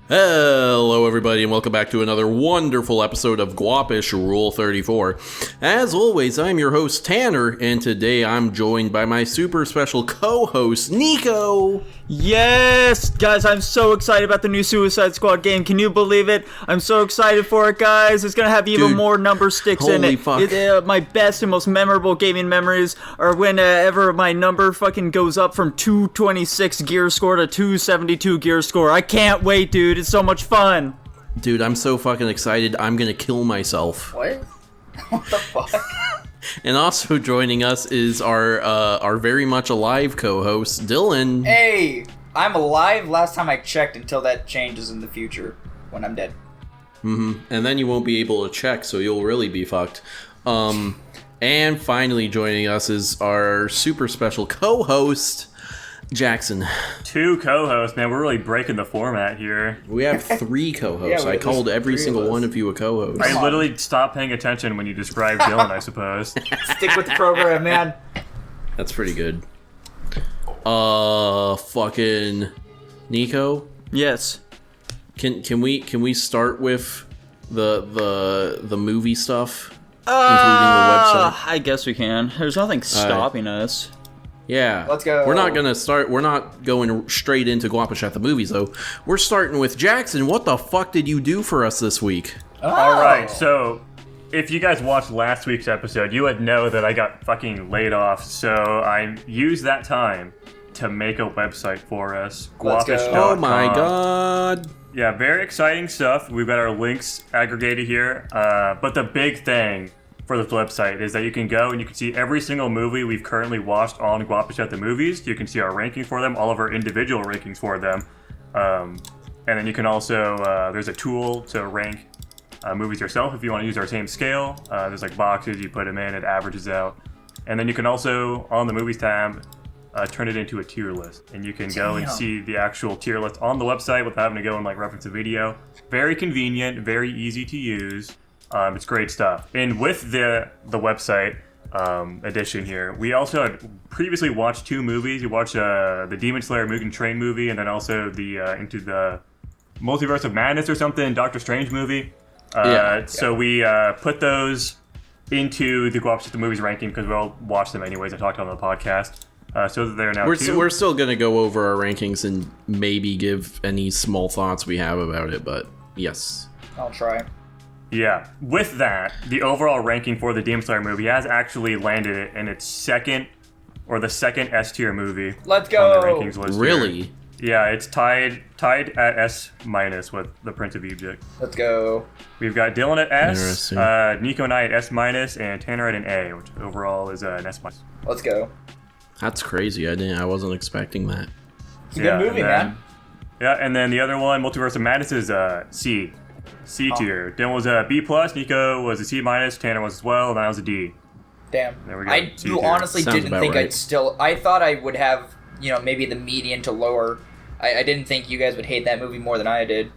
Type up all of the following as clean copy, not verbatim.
Hello everybody and welcome back to another wonderful episode of Guapish Rule 34. As always, I'm your host Tanner, and today I'm joined by my super special co-host Nico. Yes! Guys, I'm so excited about the new Suicide Squad game. Can you believe it? I'm so excited for it, guys. It's gonna have even more number sticks in it. Fuck. My best and most memorable gaming memories are whenever my number fucking goes up from 226 gear score to 272 gear score. I can't wait, dude. It's so much fun. Dude, I'm so fucking excited. I'm gonna kill myself. What? What the fuck? And also joining us is our very much alive co-host, Dylan. Hey, I'm alive last time I checked until that changes in the future when I'm dead. And then you won't be able to check, so you'll really be fucked. And finally joining us is our super special co-host, Jackson. 2 co-hosts, man. We're really breaking the format here. We have 3 co-hosts. Yeah, I called every single one of you a co-host. I literally stopped paying attention when you described Dylan, I suppose. Stick with the program, man. That's pretty good. Fucking Nico. Yes. Can we start with the movie stuff, including the website? I guess we can. There's nothing stopping us. Yeah. Let's go. We're not going straight into Guapish at the movies though. We're starting with Jackson. What the fuck did you do for us this week? Alright, so if you guys watched last week's episode, you would know that I got fucking laid off, so I used that time to make a website for us. Let's go. Guapish.com. Oh my god. Yeah, very exciting stuff. We've got our links aggregated here. But the big thing for this website is that you can go and you can see every single movie we've currently watched on Guapish at the Movies. You can see our rankings for them, all of our individual rankings for them. And then you can also, there's a tool to rank movies yourself if you want to use our same scale. There's like boxes, you put them in, it averages out. And then you can also, on the movies tab, turn it into a tier list. And you can go and see the actual tier list on the website without having to go and like reference a video. Very convenient, very easy to use. It's great stuff. And with the website edition here, we also had previously watched 2 movies. We watched the Demon Slayer Mugen Train movie, and then also the Into the Multiverse of Madness or something, Doctor Strange movie. So we put those into the Guapish at the Movies ranking because we all watched them anyways. I talked on the podcast. So that they're now We're still going to go over our rankings and maybe give any small thoughts we have about it, but yes. I'll try. Yeah, with that, the overall ranking for the Demon Slayer movie has actually landed it in its second S tier movie. Let's go. On the rankings list. Really? Here. Yeah, it's tied at S- with the Prince of Egypt. Let's go. We've got Dylan at S, Interesting. Nico and I at S-, and Tanner at an A, which overall is an S-. Let's go. That's crazy. I wasn't expecting that. It's a good movie, man. Yeah, and then the other one, Multiverse of Madness, is C tier. Dylan was a B+, Nico was a C-, Tanner was as well, and I was a D. Damn. There we go. You honestly Sounds didn't about think right. I thought I would have, maybe the median to lower. I didn't think you guys would hate that movie more than I did.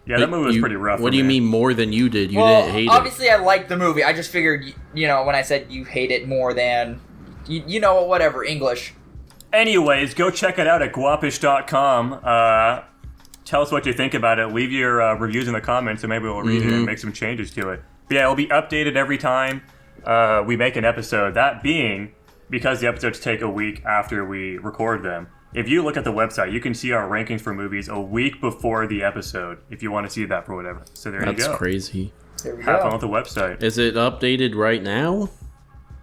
Yeah, that movie was pretty rough. What do you mean more than you did? You Well, didn't hate obviously I liked the movie. I just figured, when I said you hate it more than, whatever, English. Anyways, go check it out at guapish.com. Tell us what you think about it. Leave your reviews in the comments, and maybe we'll read it and make some changes to it. But yeah, it'll be updated every time we make an episode. That being because the episodes take a week after we record them. If you look at the website, you can see our rankings for movies a week before the episode, if you want to see that for whatever. So there you go. That's crazy. There we Have go. fun with the website. Is it updated right now?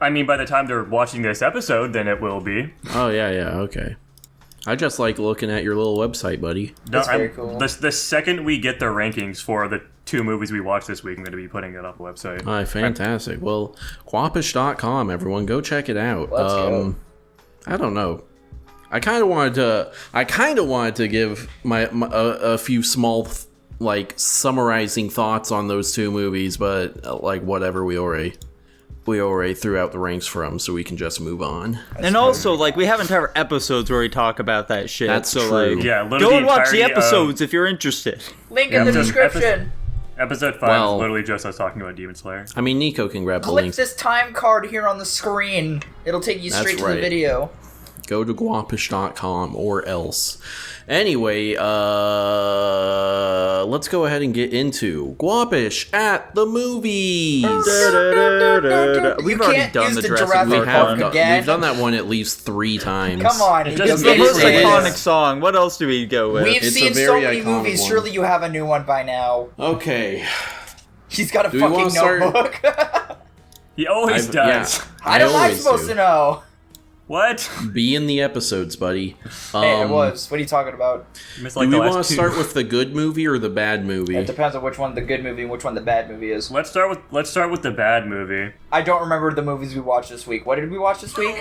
I mean, by the time they're watching this episode, then it will be. Oh, yeah, okay. I just like looking at your little website, buddy. That's very cool. The second we get the rankings for the 2 movies we watched this week, I'm going to be putting it up on the website. All right, fantastic. Well, guapish.com, everyone, go check it out. Let's go. I don't know. I kind of wanted to give a few small summarizing thoughts on those 2 movies, but whatever, we already threw out the ranks for them, so we can just move on. And also, we have entire episodes where we talk about that shit. That's so, true. Yeah, literally go and watch the entirety episodes if you're interested. Link in the description. Episode 5 is literally just us talking about Demon Slayer. I mean, Nico can grab the Click links. this time card here on the screen. It'll take you straight to the video. Go to guapish.com or else. Anyway, let's go ahead and get into Guapish at the movies. We've already done the Jurassic Park one. We've done that one at least 3 times. Come on, it's the most iconic song. What else do we go with? We've seen so many movies. One. Surely you have a new one by now. Okay. He's got a fucking notebook. He always does. Yeah, How am I supposed to know? What? Be in the episodes, buddy. Hey, it was. What are you talking about? Do we want to start with the good movie or the bad movie? It depends on which one the good movie and which one the bad movie is. Let's start with the bad movie. I don't remember the movies we watched this week. What did we watch this week?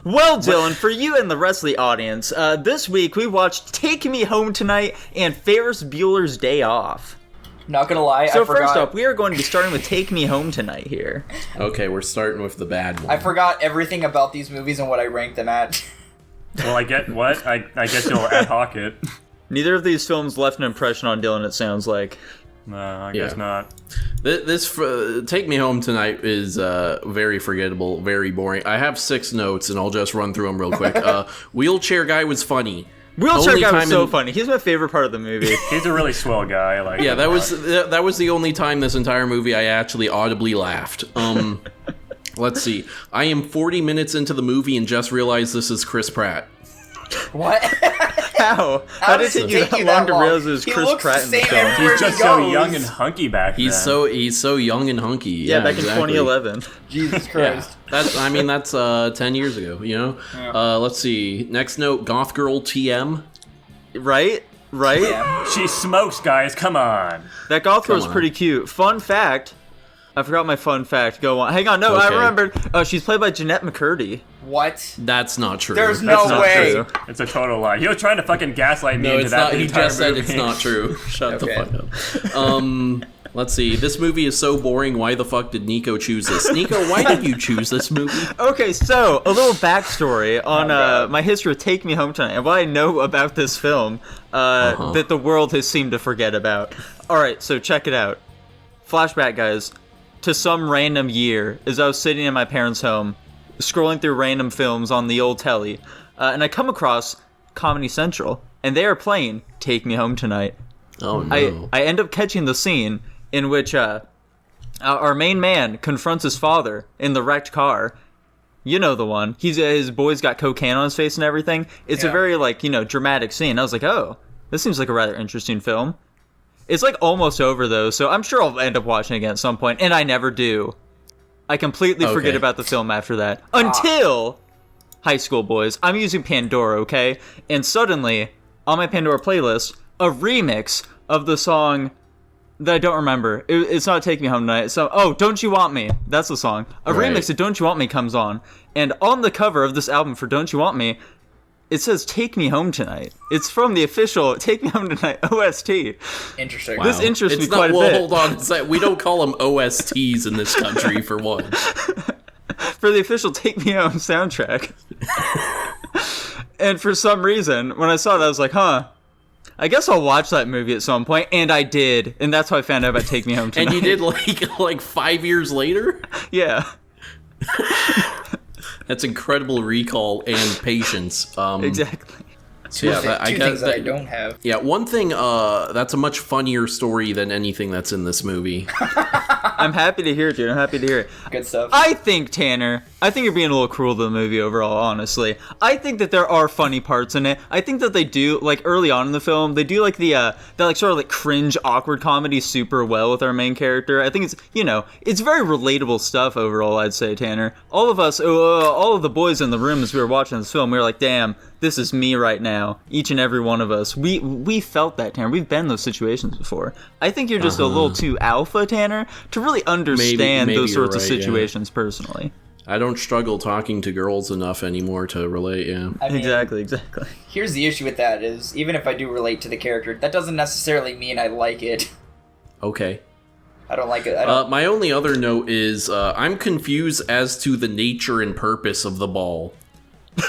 Well, Dylan, for you and the rest of the audience, this week we watched Take Me Home Tonight and Ferris Bueller's Day Off. Not gonna lie, so first up, we are going to be starting with Take Me Home Tonight here. Okay, we're starting with the bad one. I forgot everything about these movies and what I ranked them at. Well, I guess you'll ad hoc it. Neither of these films left an impression on Dylan, it sounds like. No, I guess not. This Take Me Home Tonight is very forgettable, very boring. I have 6 notes, and I'll just run through them real quick. Wheelchair guy was funny. Wheelchair guy was so funny. He's my favorite part of the movie. He's a really swell guy. I like. Yeah, that was the only time this entire movie I actually audibly laughed. Let's see. I am 40 minutes into the movie and just realized this is Chris Pratt. What? How? How did it take you that long to realize it was Chris Pratt in the film? He's just so young and hunky back then. He's so young and hunky. Yeah, back exactly. in 2011. Jesus Christ. Yeah. That's 10 years ago, you know? Yeah. Let's see. Next note, Goth Girl TM. Right? Yeah. She smokes, guys. Come on. That Goth Girl's pretty cute. Fun fact. I forgot my fun fact. Go on. Hang on. No, okay. I remembered. She's played by Jeanette McCurdy. What? That's not true. There's no way. True. It's a total lie. He was trying to fucking gaslight me into that. He just said it's not true. Shut the fuck up. Let's see. This movie is so boring. Why the fuck did Nico choose this? Nico, why did you choose this movie? Okay, so a little backstory on my history of Take Me Home Tonight and what I know about this film that the world has seemed to forget about. All right, so check it out. Flashback, guys, to some random year as I was sitting in my parents' home, scrolling through random films on the old telly, and I come across Comedy Central, and they are playing Take Me Home Tonight. Oh no! I end up catching the scene in which our main man confronts his father in the wrecked car. You know the one. His boy's got cocaine on his face and everything. It's a very dramatic scene. I was like, oh, this seems like a rather interesting film. It's almost over though, so I'm sure I'll end up watching it again at some point, and I never do. I completely forget about the film after that. Until High School Boys. I'm using Pandora, okay? And suddenly, on my Pandora playlist, a remix of the song that I don't remember. It's not Take Me Home Tonight. So, Don't You Want Me. That's the song. A remix of Don't You Want Me comes on. And on the cover of this album for Don't You Want Me, it says Take Me Home Tonight. It's from the official Take Me Home Tonight OST. Interesting. Wow. This interests me quite a bit. Hold on. We don't call them OSTs in this country, for one. For the official Take Me Home soundtrack. And for some reason, when I saw that, I was like, I guess I'll watch that movie at some point, and I did. And that's how I found out about Take Me Home Tonight. And you did like 5 years later? Yeah. That's incredible recall and patience. Exactly. So yeah, I guess that I don't have. Yeah, one thing that's a much funnier story than anything that's in this movie. I'm happy to hear it, dude. I'm happy to hear it. Good stuff. I think, Tanner, you're being a little cruel to the movie overall, honestly. I think that there are funny parts in it. I think that they do, early on in the film, they do, that cringe, awkward comedy super well with our main character. I think it's, it's very relatable stuff overall, I'd say, Tanner. All of us, all of the boys in the room as we were watching this film, we were like, damn, this is me right now. Each and every one of us. We felt that, Tanner. We've been in those situations before. I think you're just a little too alpha, Tanner, to really understand those sorts of situations personally. I don't struggle talking to girls enough anymore to relate, yeah. I mean, exactly. Here's the issue with that is, even if I do relate to the character, that doesn't necessarily mean I like it. Okay. I don't like it. My only other note is, I'm confused as to the nature and purpose of the ball.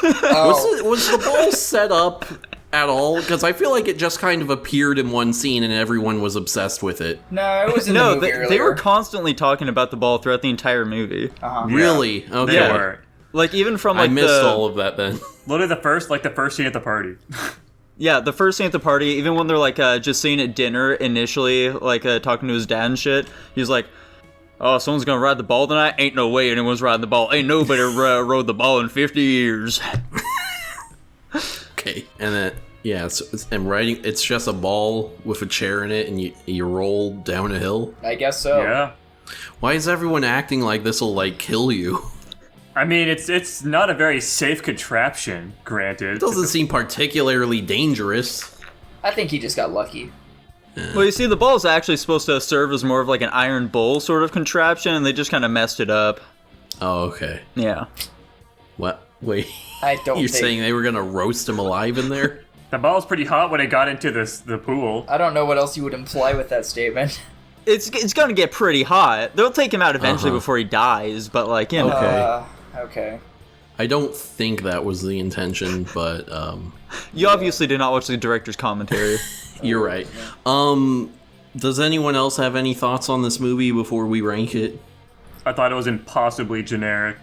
Was the ball set up at all? Because I feel like it just kind of appeared in one scene and everyone was obsessed with it. No, it was in the movie they were constantly talking about the ball throughout the entire movie. Really? Okay. They were. Like even from I like missed all of that then. Literally the first scene at the party. Yeah, the first scene at the party, even when they're like just sitting at dinner initially, like talking to his dad and shit, he's like, "Oh, someone's gonna ride the ball tonight? Ain't no way anyone's riding the ball. Ain't nobody rode the ball in 50 years." Okay, and then and riding, it's just a ball with a chair in it, and you roll down a hill. I guess so. Yeah. Why is everyone acting like this will like kill you? I mean, it's not a very safe contraption, granted. It doesn't seem particularly dangerous. I think he just got lucky. Well, you see, the ball is actually supposed to serve as more of like an iron bowl sort of contraption, and they just kind of messed it up. Oh, okay. Yeah. What? Wait. I don't You're think... saying they were gonna roast him alive in there? The ball's pretty hot when it got into the pool. I don't know what else you would imply with that statement. It's gonna get pretty hot. They'll take him out eventually Uh-huh. before he dies, but like, you know. Okay. Okay. I don't think that was the intention, but You obviously did not watch the director's commentary. you're right. Does anyone else have any thoughts on this movie before we rank it? I thought it was impossibly generic.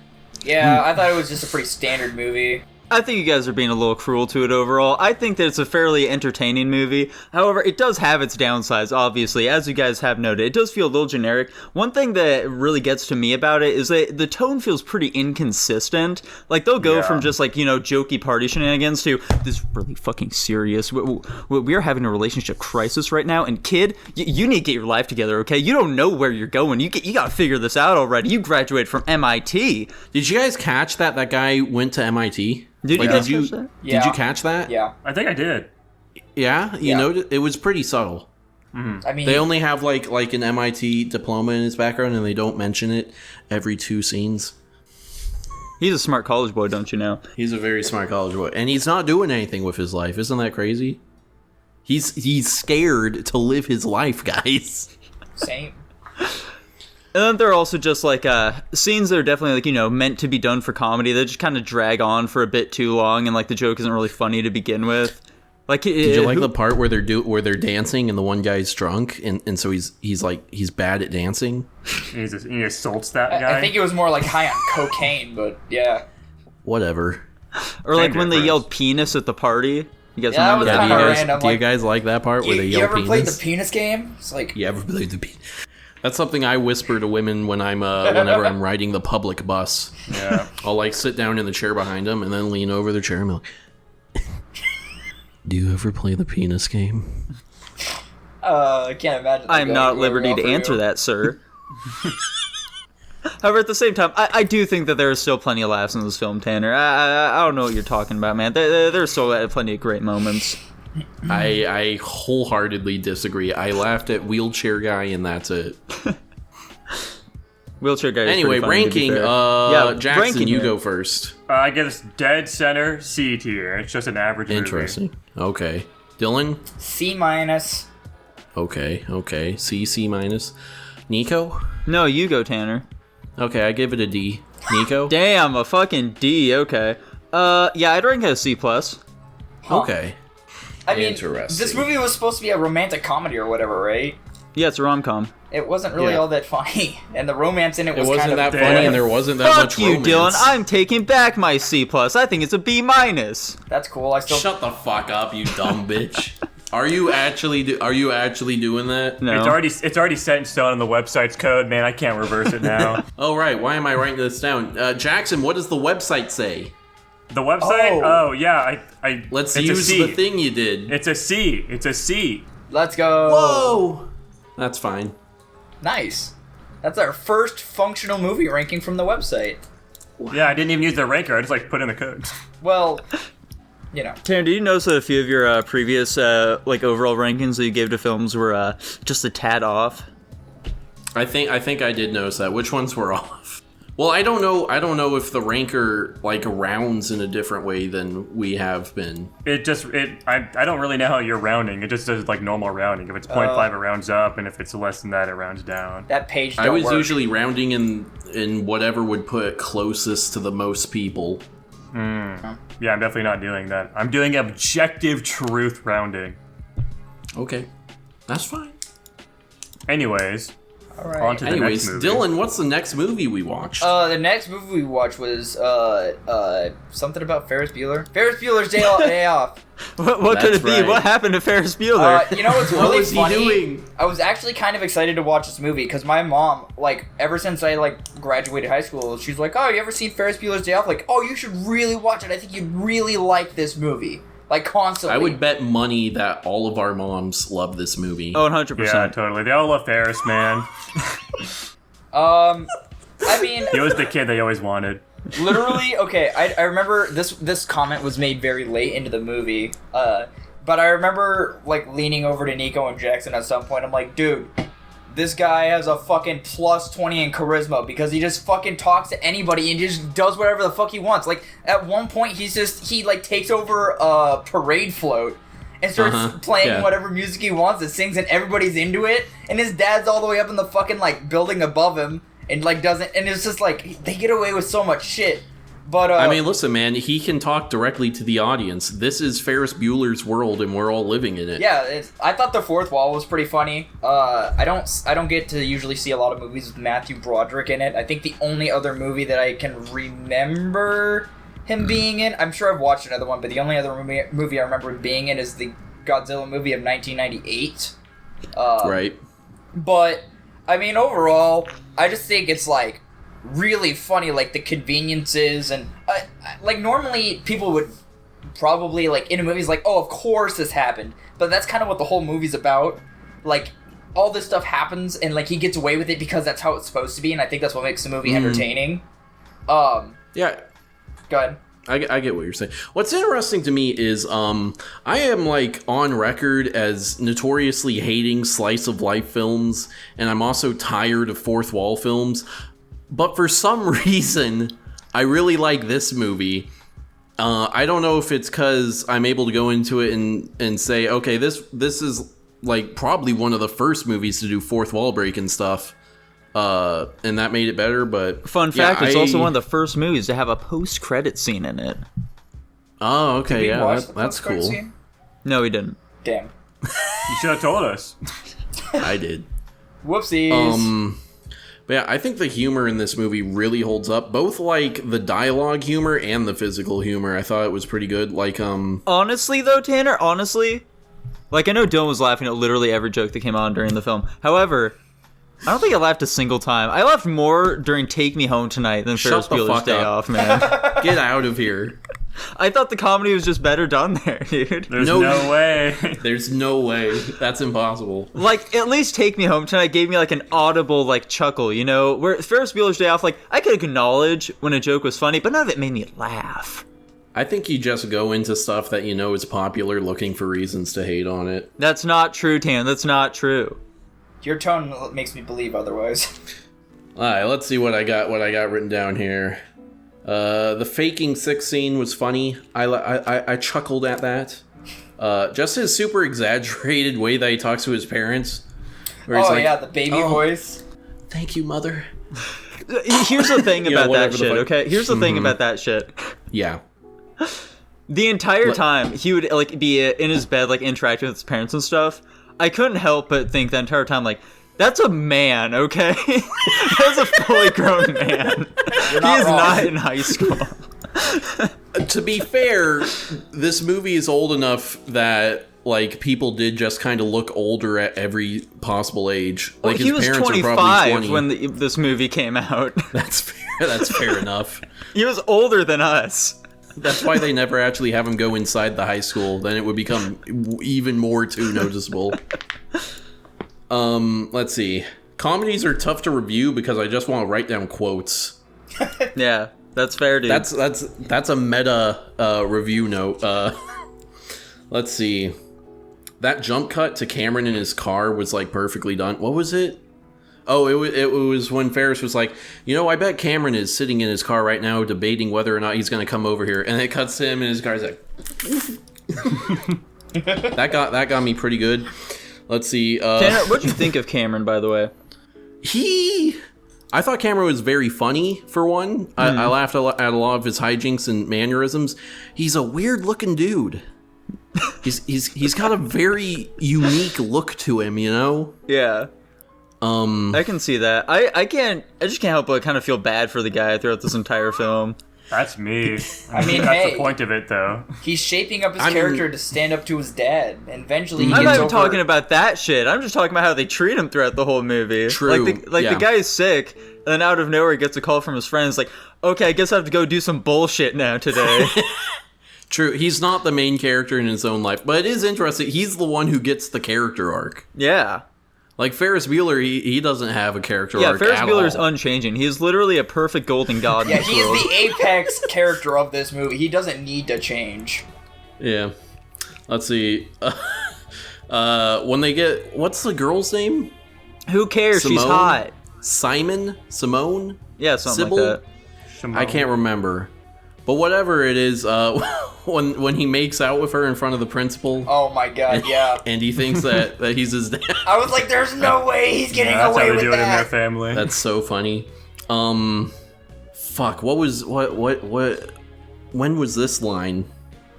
Yeah, I thought it was just a pretty standard movie. I think you guys are being a little cruel to it overall. I think that it's a fairly entertaining movie. However, it does have its downsides, obviously. As you guys have noted, it does feel a little generic. One thing that really gets to me about it is that the tone feels pretty inconsistent. Like, they'll go from just, like, you know, jokey party shenanigans to this really fucking serious. We are having a relationship crisis right now, and kid, you need to get your life together, okay? You don't know where you're going. You gotta figure this out already. You graduated from MIT. Did you guys catch that guy went to MIT? Did Like, you guys did you catch that? Yeah. did you catch that? Yeah. I think I did. Yeah, you Yeah. know, it was pretty subtle. I mean, They only have like an MIT diploma in his background, and they don't mention it every 2 scenes. He's a smart college boy, don't you know? He's a very smart college boy, and he's not doing anything with his life. Isn't that crazy? He's scared to live his life, guys. same. And then there are also just like scenes that are definitely like, you know, meant to be done for comedy. They just kind of drag on for a bit too long, and like the joke isn't really funny to begin with. Like, Did you like the part where they're dancing and the one guy's drunk and so he's bad at dancing? He assaults that guy. I think it was more like high on cocaine, but yeah. Whatever. Or like Same when they difference. yelled penis at the party? You guys Yeah, that remember was that? kinda do you random, do you like- guys like that part where they You yell ever played the penis? penis game? It's like, You ever played the penis? That's something I whisper to women when I'm whenever I'm riding the public bus. Yeah. I'll like sit down in the chair behind them and then lean over the chair and be like, "Do you ever play the penis game?" I can't imagine. that I'm going not at over liberty well to for answer you. that, sir. However, at the same time, I do think that there is still plenty of laughs in this film, Tanner. I don't know what you're talking about, man. There's still plenty of great moments. I wholeheartedly disagree. I laughed at wheelchair guy and that's it. Wheelchair guy. is Anyway, pretty funny, to be ranking. fair. Jackson, ranking you here. go first. I give this dead center C tier. It's just an average movie. Interesting. Okay, Dylan. C minus. Okay. C minus. Nico. No, you go, Tanner. Okay, I give it a D. Nico. Damn, a fucking D. Okay. Yeah, I'd rank it a C plus. Okay. I mean, Interesting. this movie was supposed to be a romantic comedy or whatever, right? Yeah, it's a rom com. It wasn't really Yeah. all that funny, and the romance in it It was wasn't kind of that Damn. funny, and there wasn't that Fuck much you, romance. Dylan. I'm taking back my C plus. I think it's a B minus. That's cool. I still. Shut the fuck up, you dumb bitch. Are you actually doing that? No. It's already set in stone on the website's code, man. I can't reverse it now. Oh right, why am I writing this down? Jackson, what does the website say? The website? Oh. Oh, yeah. I Let's it's a use C. the thing you did. It's a C. It's a C. Let's go. Whoa! That's fine. Nice. That's our first functional movie ranking from the website. Yeah, I didn't even use the ranker. I just like put in the code. Well, you know. Tanner, did you notice that a few of your previous like overall rankings that you gave to films were just a tad off? I think I did notice that. Which ones were off? Well, I don't know if the ranker like rounds in a different way than we have been. I don't really know how you're rounding. It just does like normal rounding. If it's 0.5, it rounds up, and if it's less than that, it rounds down. That page don't I was work. usually rounding in whatever would put closest to the most people. Yeah, I'm definitely not doing that. I'm doing objective truth rounding. Okay, that's fine. Anyways, All right. On to the Anyways, next movie. Dylan, what's the next movie we watched? The next movie we watched was something about Ferris Bueller. Ferris Bueller's Day Off. What could That's it be? right. What happened to Ferris Bueller? You know what's What really was he funny? doing? I was actually kind of excited to watch this movie because my mom, like, ever since I graduated high school, she's like, "Oh, you ever seen Ferris Bueller's Day Off?" Like, "Oh, you should really watch it. I think you'd really like this movie." Like, constantly. I would bet money that all of our moms love this movie. Oh, 100%. Yeah, totally. They all love Ferris, man. I mean, He was the kid they always wanted. literally, okay, I remember this comment was made very late into the movie, but I remember, like, leaning over to Nico and Jackson at some point. I'm like, dude, this guy has a fucking plus 20 in charisma because he just fucking talks to anybody and just does whatever the fuck he wants. Like, at one point, he takes over a parade float and starts playing whatever music he wants and sings and everybody's into it. And his dad's all the way up in the fucking, like, building above him and, like, doesn't... And it's just, like, they get away with so much shit. But, I mean, listen, man, he can talk directly to the audience. This is Ferris Bueller's world, and we're all living in it. yeah, I thought The Fourth Wall was pretty funny. I don't get to usually see a lot of movies with Matthew Broderick in it. I think the only other movie that I can remember him being in, I'm sure I've watched another one, but the only other movie I remember him being in is the Godzilla movie of 1998. Right. But, I mean, overall, I just think it's, like, really funny, like, the conveniences, and, like, normally people would probably, like, in a movie's like, oh, of course this happened, but that's kind of what the whole movie's about. Like, all this stuff happens, and, like, he gets away with it because that's how it's supposed to be, and I think that's what makes the movie entertaining. Yeah, Go ahead. I get what you're saying. What's interesting to me is I am, like, on record as notoriously hating slice of life films, and I'm also tired of fourth wall films. But for some reason, I really like this movie. I don't know if it's because I'm able to go into it and say, okay, this is, like, probably one of the first movies to do fourth wall break and stuff. And that made it better, but... Fun fact, it's also one of the first movies to have a post-credit scene in it. Oh, okay, Did we yeah, watch the that's post-credit cool. scene? No, he didn't. Damn. You should have told us. I did. Whoopsies. But yeah, I think the humor in this movie really holds up. Both, like, the dialogue humor and the physical humor. I thought it was pretty good. Like, Honestly, though, Tanner, like, I know Dylan was laughing at literally every joke that came on during the film. However, I don't think I laughed a single time. I laughed more during Take Me Home Tonight than Ferris the Bueller's fuck Day up. Off, man. get out of here. I thought the comedy was just better done there, dude. There's No. no way. There's no way. That's impossible. Like, at least Take Me Home Tonight gave me, like, an audible, like, chuckle, you know? Where Ferris Bueller's Day Off, like, I could acknowledge when a joke was funny, but none of it made me laugh. I think you just go into stuff that you know is popular looking for reasons to hate on it. That's not true, Tan. That's not true. Your tone makes me believe otherwise. Alright, let's see what I got written down here. The faking sex scene was funny. I chuckled at that. Just his super exaggerated way that he talks to his parents. Where he's Oh, like, yeah, the baby voice. "Thank you, mother." Here's the thing about that whatever the shit, fuck. okay? Here's the thing about that shit. Yeah. The entire time he would, like, be in his bed, like, interacting with his parents and stuff, I couldn't help but think the entire time, like, that's a man, okay? That's a fully grown man. He not is wrong. not in high school. To be fair, this movie is old enough that, like, people did just kind of look older at every possible age. Like, He his was parents are 25 probably 20. when this movie came out. That's fair. That's fair enough. He was older than us. That's why they never actually have him go inside the high school. Then it would become even more too noticeable. Let's see. Comedies are tough to review because I just want to write down quotes. Yeah, that's fair, dude. That's a meta review note. Let's see. That jump cut to Cameron in his car was, like, perfectly done. What was it? Oh, it was when Ferris was like, you know, I bet Cameron is sitting in his car right now debating whether or not he's going to come over here. And it cuts to him in his car. He's like... that got me pretty good. Let's see. Tanner, what'd you think of Cameron, by the way? I thought Cameron was very funny, for one. I laughed at a lot of his hijinks and mannerisms. He's a weird-looking dude. He's got a very unique look to him, you know? Yeah. I can see that. I just can't help but kind of feel bad for the guy throughout this entire film. That's me. I mean, that's hey, the point of it, though. He's shaping up his character to stand up to his dad, and eventually he I'm gets not even over... talking about that shit. I'm just talking about how they treat him throughout the whole movie. True. The guy is sick, and then out of nowhere he gets a call from his friends like, okay, I guess I have to go do some bullshit now today. True. He's not the main character in his own life, but it is interesting. He's the one who gets the character arc. Yeah. Like Ferris Bueller, he doesn't have a character arc. Yeah, Ferris at Bueller is all. unchanging. He is literally a perfect golden god. Yeah, in this he is world. the apex character of this movie. He doesn't need to change. Yeah. Let's see. When they get... What's the girl's name? Who cares? She's Simone? hot. Simone? Yeah, something Sybil? like that. Shimon. I can't remember. But whatever it is, when he makes out with her in front of the principal, Oh my god, yeah. and he thinks that he's his dad. I was like, there's no way he's getting That's how away they with do it in their that. family. That's so funny. Fuck. What? When was this line?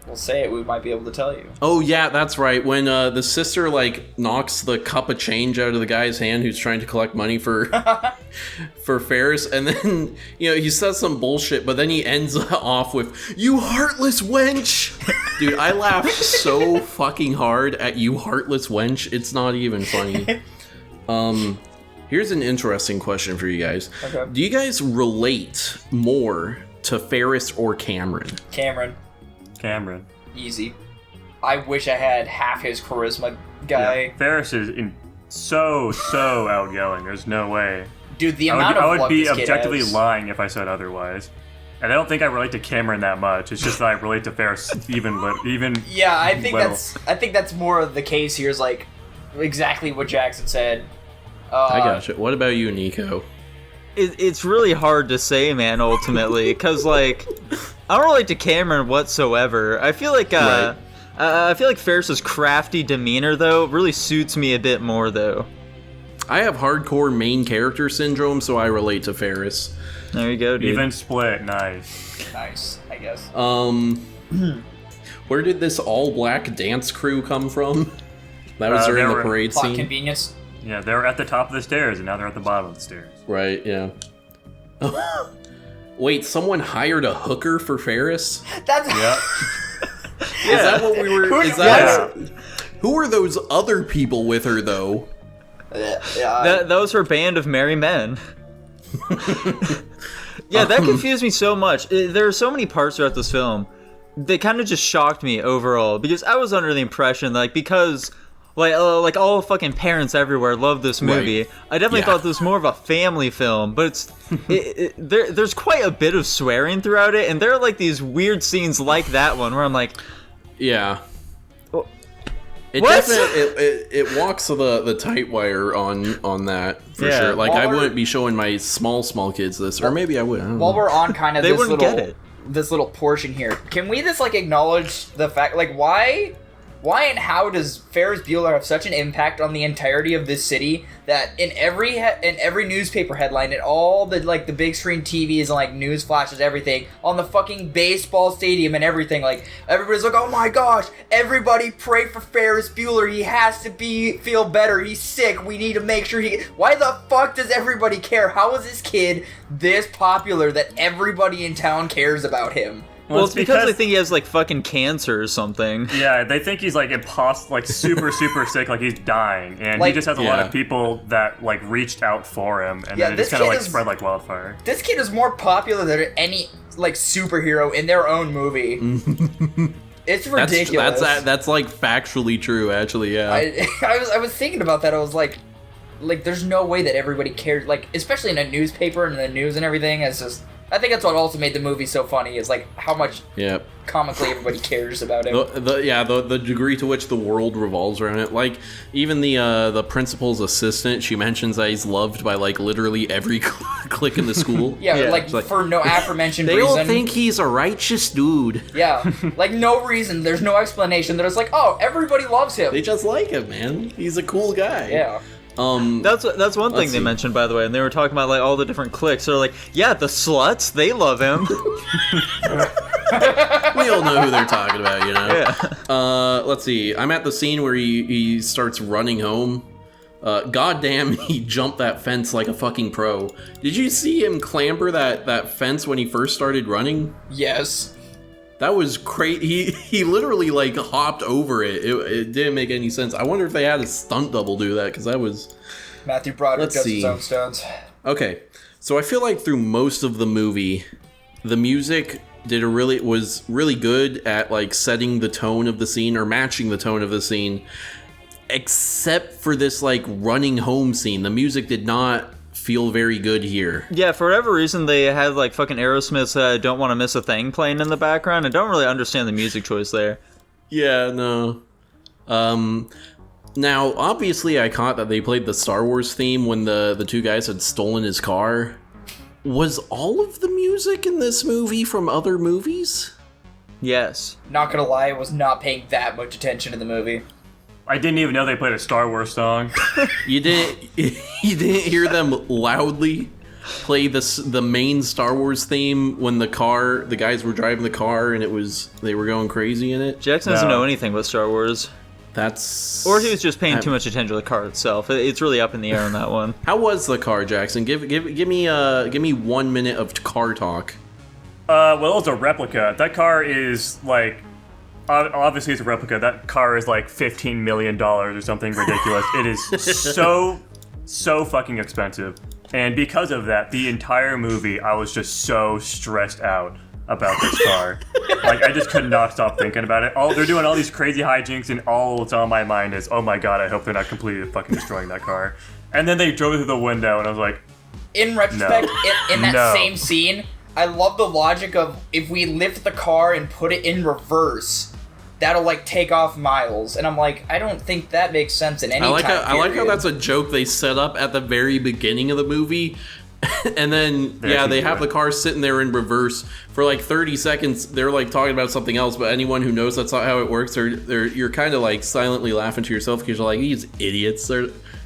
We'll say it, we might be able to tell you. Oh yeah, that's right. When the sister like knocks the cup of change out of the guy's hand who's trying to collect money for for Ferris, and then he says some bullshit, but then he ends off with "You heartless wench." Dude, I laughed so fucking hard at "You heartless wench." It's not even funny. Here's an interesting question for you guys. Okay. Do you guys relate more to Ferris or Cameron? Cameron. Easy. I wish I had half his charisma, guy. Yeah, Ferris is so outgoing. There's no way. Dude, the I amount of would luck be this kid objectively has. lying if I said otherwise. And I don't think I relate to Cameron that much. It's just that I relate to Ferris even. Yeah, I think little. that's more of the case here. Is like exactly what Jackson said. I gotcha. What about you, Nico? It's really hard to say, man, ultimately, because, like, I don't relate to Cameron whatsoever. I feel like, Right. I feel like Ferris's crafty demeanor, though, really suits me a bit more, though. I have hardcore main character syndrome, so I relate to Ferris. There you go, dude. Even split, nice. Nice, I guess. Where did this all-black dance crew come from? That was They during the were- parade Plot scene? convenience. Yeah, they were at the top of the stairs, and now they're at the bottom of the stairs. Right, yeah. Wait, someone hired a hooker for Ferris? That's Yep. Is that what we were... Is Yeah. that... Who are those other people with her, though? yeah. That was her band of merry men. Yeah, that confused me so much. There are so many parts throughout this film that kind of just shocked me overall, because I was under the impression that, like, because like all fucking parents everywhere love this movie. Right. I definitely Yeah. thought this was more of a family film, but there's quite a bit of swearing throughout it, and there are like these weird scenes like that one where I'm like, Yeah. Well, It what? definitely it walks the tight wire on that for Yeah. sure. Like While I we're- wouldn't be showing my small kids this, or maybe I would. I don't While know. we're on kind of They this wouldn't little get it. this little portion here, can we just like acknowledge the fact, like why and how does Ferris Bueller have such an impact on the entirety of this city that in every newspaper headline and all the like the big screen TVs and like news flashes, everything on the fucking baseball stadium and everything, like everybody's like, oh my gosh, everybody pray for Ferris Bueller, he has to feel better, he's sick, we need to make sure he... Why the fuck does everybody care? How is this kid this popular that everybody in town cares about him? well, it's because they think he has like fucking cancer or something. Yeah, they think he's like super sick, like he's dying, and Like- he just has a lot Yeah. of people that like reached out for him, and Yeah, then it this just kind of kid like is- spread like wildfire. This kid is more popular than any like superhero in their own movie. It's ridiculous. That's like factually true, actually. Yeah. I was thinking about that. I was like, there's no way that everybody cares. Like, especially in a newspaper and the news and everything. It's just, I think that's what also made the movie so funny is like how much yeah. comically everybody cares about him. The degree to which the world revolves around it. Like even the principal's assistant, she mentions that he's loved by like literally every clique in the school. Yeah, Yeah, like, it's like- for no aforementioned They reason. all think he's a righteous dude. Yeah, like no reason. There's no explanation. They're just like, oh, everybody loves him. They just like him, man. He's a cool guy. Yeah. That's one thing Let's they see. mentioned, by the way, and they were talking about like all the different cliques. They're like, yeah, the sluts, they love him. We all know who they're talking about, you know. Yeah. Let's see. I'm at the scene where he starts running home. Goddamn, he jumped that fence like a fucking pro. Did you see him clamber that fence when he first started running? Yes. That was crazy. He literally like hopped over it. It didn't make any sense. I wonder if they had a stunt double do that, because that was... Matthew Broderick does his own stunts. Okay, so I feel like through most of the movie, the music was really good at like setting the tone of the scene or matching the tone of the scene, except for this like running home scene. The music did not feel very good here. Yeah, for whatever reason, they had like fucking Aerosmith's Don't Want to Miss a Thing playing in the background. I don't really understand the music choice there. Yeah, no. Now, obviously, I caught that they played the Star Wars theme when the two guys had stolen his car. Was all of the music in this movie from other movies? Yes. Not gonna lie, I was not paying that much attention to the movie. I didn't even know they played a Star Wars song. You didn't hear them loudly play the main Star Wars theme when the guys were driving the car and they were going crazy in it? Jackson doesn't know anything about Star Wars. Or he was just paying too much attention to the car itself. It's really up in the air on that one. How was the car, Jackson? Give me 1 minute of car talk. Well, it was a replica. That car is like, obviously it's a replica. That car is like $15 million or something ridiculous. It is so fucking expensive. And because of that, the entire movie, I was just so stressed out about this car. Like, I just could not stop thinking about it. They're doing all these crazy hijinks, and all that's on my mind is, oh my god, I hope they're not completely fucking destroying that car. And then they drove it through the window, and I was like, in retrospect, no. in that same scene, I love the logic of if we lift the car and put it in reverse, that'll like take off miles. And I'm like, I don't think that makes sense in any time period. I like how that's a joke they set up at the very beginning of the movie. And then, they have the car sitting there in reverse for like 30 seconds. They're like talking about something else, but anyone who knows that's not how it works, you're kind of like silently laughing to yourself because you're like, these idiots,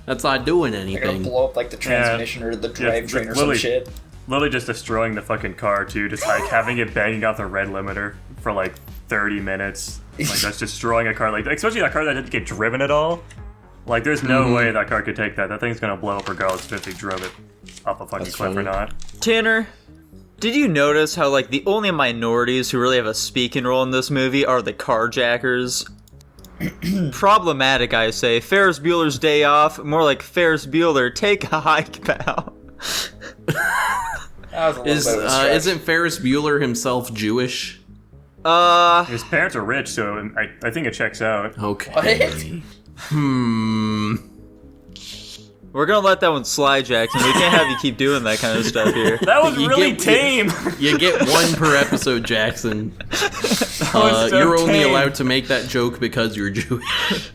that's not doing anything. They're gonna blow up like the transmission or the drivetrain or some shit. Literally just destroying the fucking car too, just like having it banging out the red limiter for like 30 minutes. Like, that's destroying a car, like especially that car that didn't get driven at all. Like, there's no way that car could take that. That thing's gonna blow up regardless if they drove it up a fucking cliff or not. Tanner, did you notice how, like, the only minorities who really have a speaking role in this movie are the carjackers? Problematic, I say. Ferris Bueller's Day Off, more like Ferris Bueller, take a hike, pal. Isn't Ferris Bueller himself Jewish? His parents are rich, so I think it checks out. Okay. What? We're gonna let that one slide, Jackson. We can't have you keep doing that kind of stuff here. That was really tame. You get one per episode, Jackson. So you're only tame. allowed to make that joke because you're Jewish.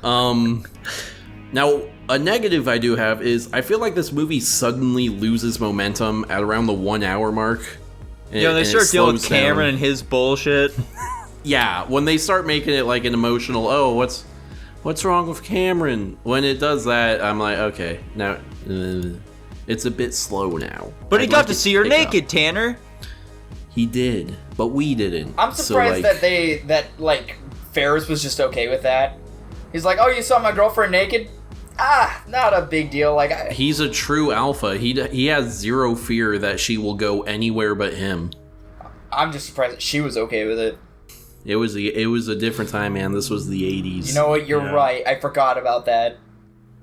Now, a negative I do have is I feel like this movie suddenly loses momentum at around the 1 hour mark. They start dealing with Cameron and his bullshit. Yeah, when they start making it like an emotional, what's wrong with Cameron? When it does that, I'm like, okay, now it's a bit slow now. But he got to see her naked, Tanner. He did, but we didn't. I'm surprised that Ferris was just okay with that. He's like, oh, you saw my girlfriend naked? Not a big deal. He's a true alpha. He has zero fear that she will go anywhere but him. I'm just surprised that she was okay with it. It was a different time, man. This was the 80s. You know what? You're right. I forgot about that.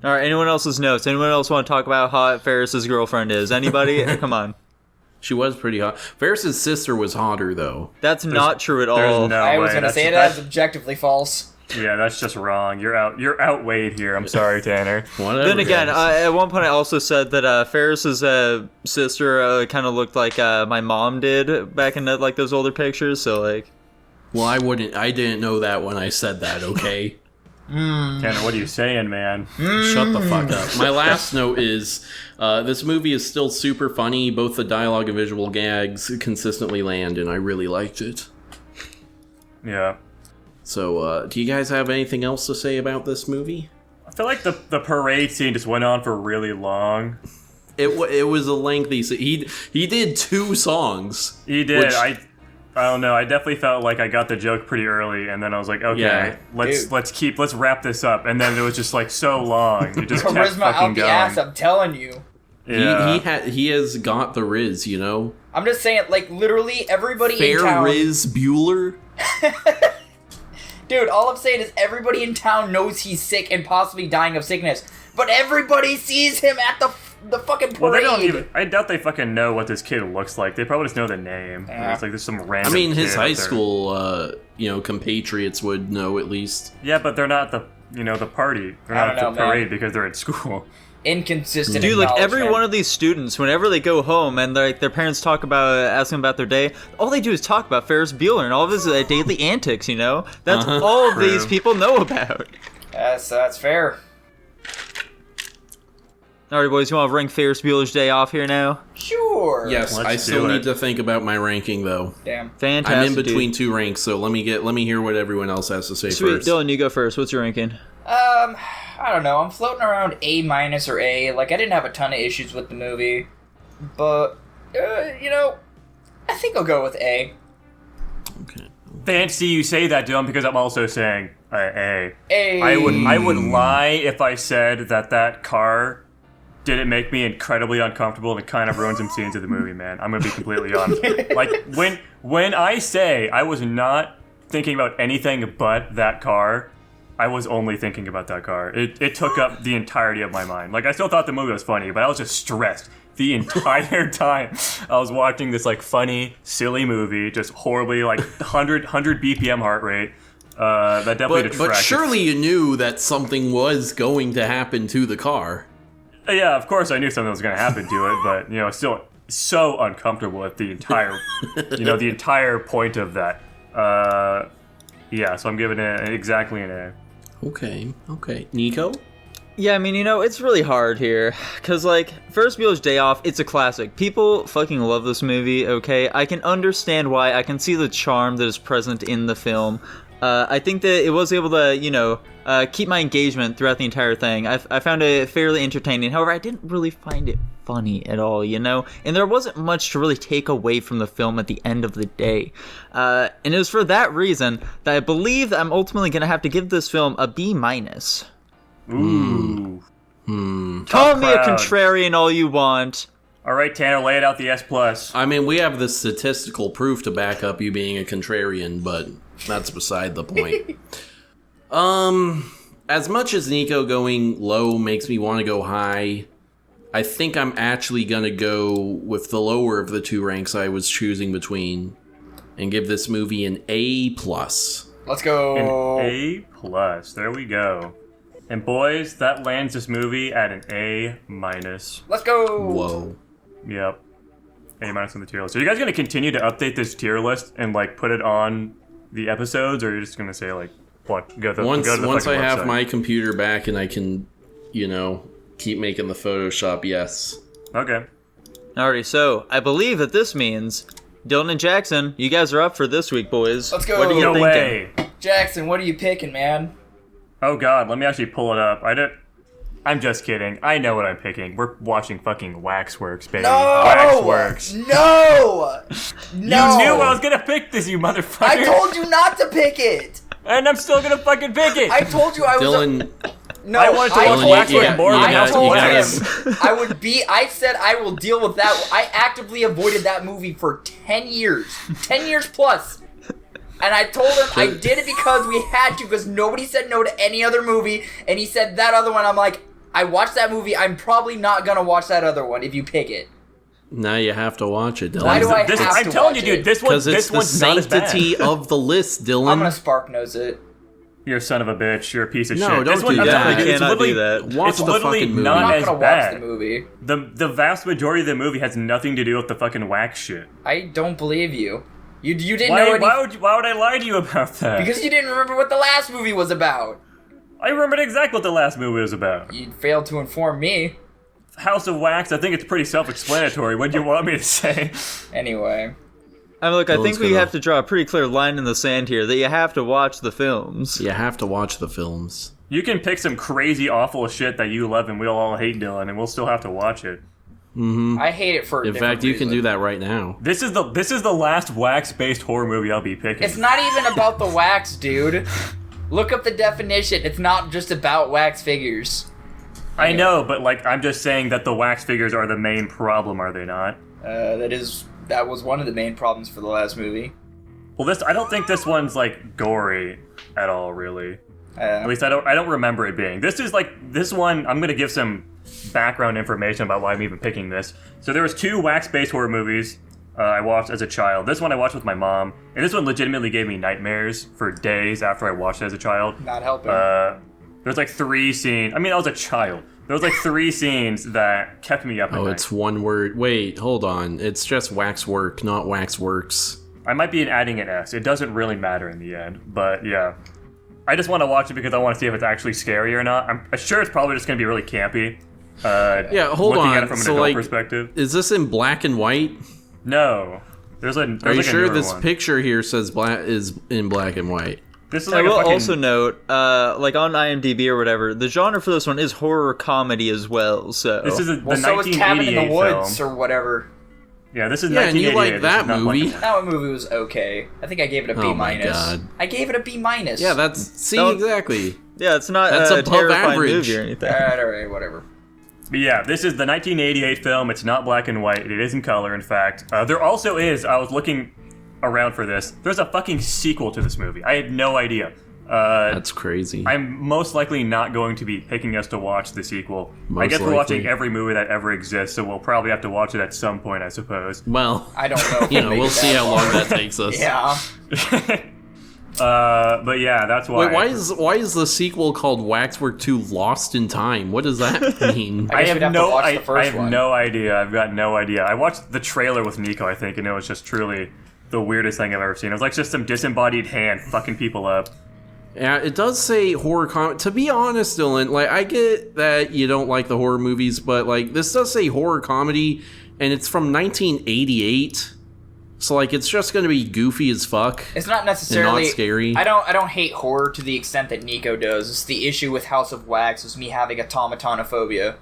All right. Anyone else's notes? Anyone else want to talk about how hot Ferris's girlfriend is? Anybody? Come on. She was pretty hot. Ferris's sister was hotter, though. That's not true at all. I was going to say that's objectively false. Yeah, that's just wrong. You're outweighed here. I'm sorry, Tanner. Whatever, then again, guys. at one point I also said that Ferris's sister kind of looked like my mom did back in those older pictures. So like. Well, I didn't know that when I said that, okay? Tanner, what are you saying, man? Shut the fuck up. My last note is, this movie is still super funny. Both the dialogue and visual gags consistently land, and I really liked it. Yeah. So, do you guys have anything else to say about this movie? I feel like the parade scene just went on for really long. It was a lengthy scene. He did 2 songs. He did. I don't know. I definitely felt like I got the joke pretty early, and then I was like, okay, Yeah. let's wrap this up. And then it was just like so long. It just kept Charisma fucking out the going. ass, I'm telling you. Yeah. He has got the Riz, you know. I'm just saying, like, literally everybody in town... Riz Bueller. Dude, all I'm saying is everybody in town knows he's sick and possibly dying of sickness. But everybody sees him at the fucking parade. Well, they don't even. I doubt they fucking know what this kid looks like. They probably just know the name. Yeah. It's like there's some I random. mean, his kid high out there. school, compatriots would know at least. Yeah, but they're not the party. They're I not don't at the know, man. parade because they're at school. Inconsistent Dude, like every acknowledgement. one of these students, whenever they go home and like their parents talk about asking about their day, all they do is talk about Ferris Bueller and all of his daily antics. You know, that's all of these True. people know about. That's fair. All right, boys, you want to ring Ferris Bueller's Day off here now? Sure. Yes, Let's I do still it. need to think about my ranking though. Damn. Fantastic. I'm in between dude. two ranks, so let me hear what everyone else has to say Sweet, first. Dylan, you go first. What's your ranking? I don't know. I'm floating around A- or A. Like, I didn't have a ton of issues with the movie. But, I think I'll go with A. Okay. Fancy you say that, Dylan, because I'm also saying A. A. I would lie if I said that car didn't make me incredibly uncomfortable and it kind of ruined some scenes of the movie, man. I'm gonna be completely honest. Like when I say I was not thinking about anything but that car, I was only thinking about that car. It took up the entirety of my mind. Like, I still thought the movie was funny, but I was just stressed the entire time I was watching this, like, funny, silly movie, just horribly, like, 100 BPM heart rate. That definitely But detracted. surely you knew that something was going to happen to the car. Yeah, of course I knew something was going to happen to it, but, still so uncomfortable at the entire, the entire point of that. Yeah, so I'm giving it exactly an A. Okay. Nico? Yeah, I mean, it's really hard here. Because, like, Ferris Bueller's Day Off, it's a classic. People fucking love this movie, okay? I can understand why. I can see the charm that is present in the film. I think that it was able to, keep my engagement throughout the entire thing. I found it fairly entertaining. However, I didn't really find it funny at all, And there wasn't much to really take away from the film at the end of the day. And it was for that reason that I believe that I'm ultimately going to have to give this film a B-. Ooh. Call me a crowd. contrarian all you want. All right, Tanner, lay it out the S+. I mean, we have the statistical proof to back up you being a contrarian, but that's beside the point. As much as Nico going low makes me want to go high, I think I'm actually going to go with the lower of the two ranks I was choosing between and give this movie an A+. Let's go. An A+. There we go. And boys, that lands this movie at an A-. Let's go. Whoa. Yep. A- on the tier list. Are you guys going to continue to update this tier list and, like, put it on the episodes, or are you just going to say, like, what? Go to the Once I fucking have website? my computer back and I can, keep making the Photoshop, yes. Okay. Alrighty, so I believe that this means Dylan and Jackson, you guys are up for this week, boys. Let's go. What are you No thinking? way. Jackson, what are you picking, man? Oh, God. Let me actually pull it up. I'm just kidding. I know what I'm picking. We're watching fucking Waxworks, baby. No! Waxworks. No! No! You knew I was going to pick this, you motherfucker. I told you not to pick it! And I'm still going to fucking pick it. I told you I was... Dylan, No, I wanted to watch Dylan, Waxworks more than I that. told you him I would be... I said I will deal with that. I actively avoided that movie for 10 years. 10 years plus. And I told him I did it because we had to, because nobody said no to any other movie. And he said that other one. I'm like, I watched that movie. I'm probably not going to watch that other one if you pick it. now you have to watch it, Dylan. Why do I This, have I'm to telling watch you, dude, it? this Because it's the one's not as bad. sanctity of the list, Dylan. I'm going to Spark Nose it. You're a son of a bitch. You're a piece of No, shit. don't This one, do I'm that. telling you, You it's cannot do literally- that. Watch It's the literally fucking movie. not I'm not as going to watch bad. the movie. The vast majority of the movie has nothing to do with the fucking wax shit. I don't believe you. You didn't Why, know any... why would I lie to you about that? Because you didn't remember what the last movie was about. I remembered exactly what the last movie was about. You failed to inform me. House of Wax, I think it's pretty self-explanatory. What do you want me to say? Anyway. I mean, look, I Dylan's think we gonna- have to draw a pretty clear line in the sand here that you have to watch the films. You have to watch the films. You can pick some crazy, awful shit that you love and we'll all hate, Dylan, and we'll still have to watch it. I hate it for. In fact, you can do that right now. This is the last wax-based horror movie I'll be picking. It's not even about the wax, dude. Look up the definition. It's not just about wax figures. I know, but like I'm just saying that the wax figures are the main problem, are they not? That was one of the main problems for the last movie. Well, I don't think this one's like gory at all, really. At least I don't remember it being. This one. I'm gonna give some background information about why I'm even picking this. So there was 2 wax-based horror movies I watched as a child. This one I watched with my mom, and this one legitimately gave me nightmares for days after I watched it as a child. Not helping. There's like 3 scenes. I mean, I was a child. There was like 3 scenes that kept me up at night. It's one word. Wait, hold on. It's just Waxwork, not Waxworks. I might be adding an S. It doesn't really matter in the end, but yeah. I just want to watch it because I want to see if it's actually scary or not. I'm sure it's probably just going to be really campy. Yeah, hold looking on. at it from an adult perspective. Is this in black and white? No. There's Are you like sure this one. picture here says is in black and white? This is I like will a fucking... also note, like on IMDb or whatever, the genre for this one is horror comedy as well. So This is the so is Cabin in 1988 the Woods film. or whatever. Yeah, this is Yeah, and 1988. you like This that is not movie. black and white. That movie was okay. I think I gave it a B Oh my minus. God. I gave it a B minus. Yeah, that's Don't- exactly. yeah, it's not That's a above terrifying average. movie or anything. Alright, whatever. But yeah, this is the 1988 film. It's not black and white. It is in color, in fact. There also is, I was looking around for this, there's a fucking sequel to this movie. I had no idea. That's crazy. I'm most likely not going to be picking us to watch the sequel. I Most guess we're watching likely. every movie that ever exists, so we'll probably have to watch it at some point, I suppose. Well, I don't know. If you know, make we'll it see that how long far. that takes us. Yeah. But yeah, that's why. Wait, why is the sequel called Waxwork 2 Lost in Time? What does that mean? I guess we'd have to watch the I first have one. no idea. I've got no idea. I watched the trailer with Nico, I think, and it was just truly the weirdest thing I've ever seen. It was like just some disembodied hand fucking people up. Yeah, it does say horror comedy. To be honest, Dylan, like I get that you don't like the horror movies, but like this does say horror comedy, and it's from 1988. So like it's just going to be goofy as fuck. It's not necessarily and not scary. I don't hate horror to the extent that Nico does. It's the issue with House of Wax is me having automatonophobia.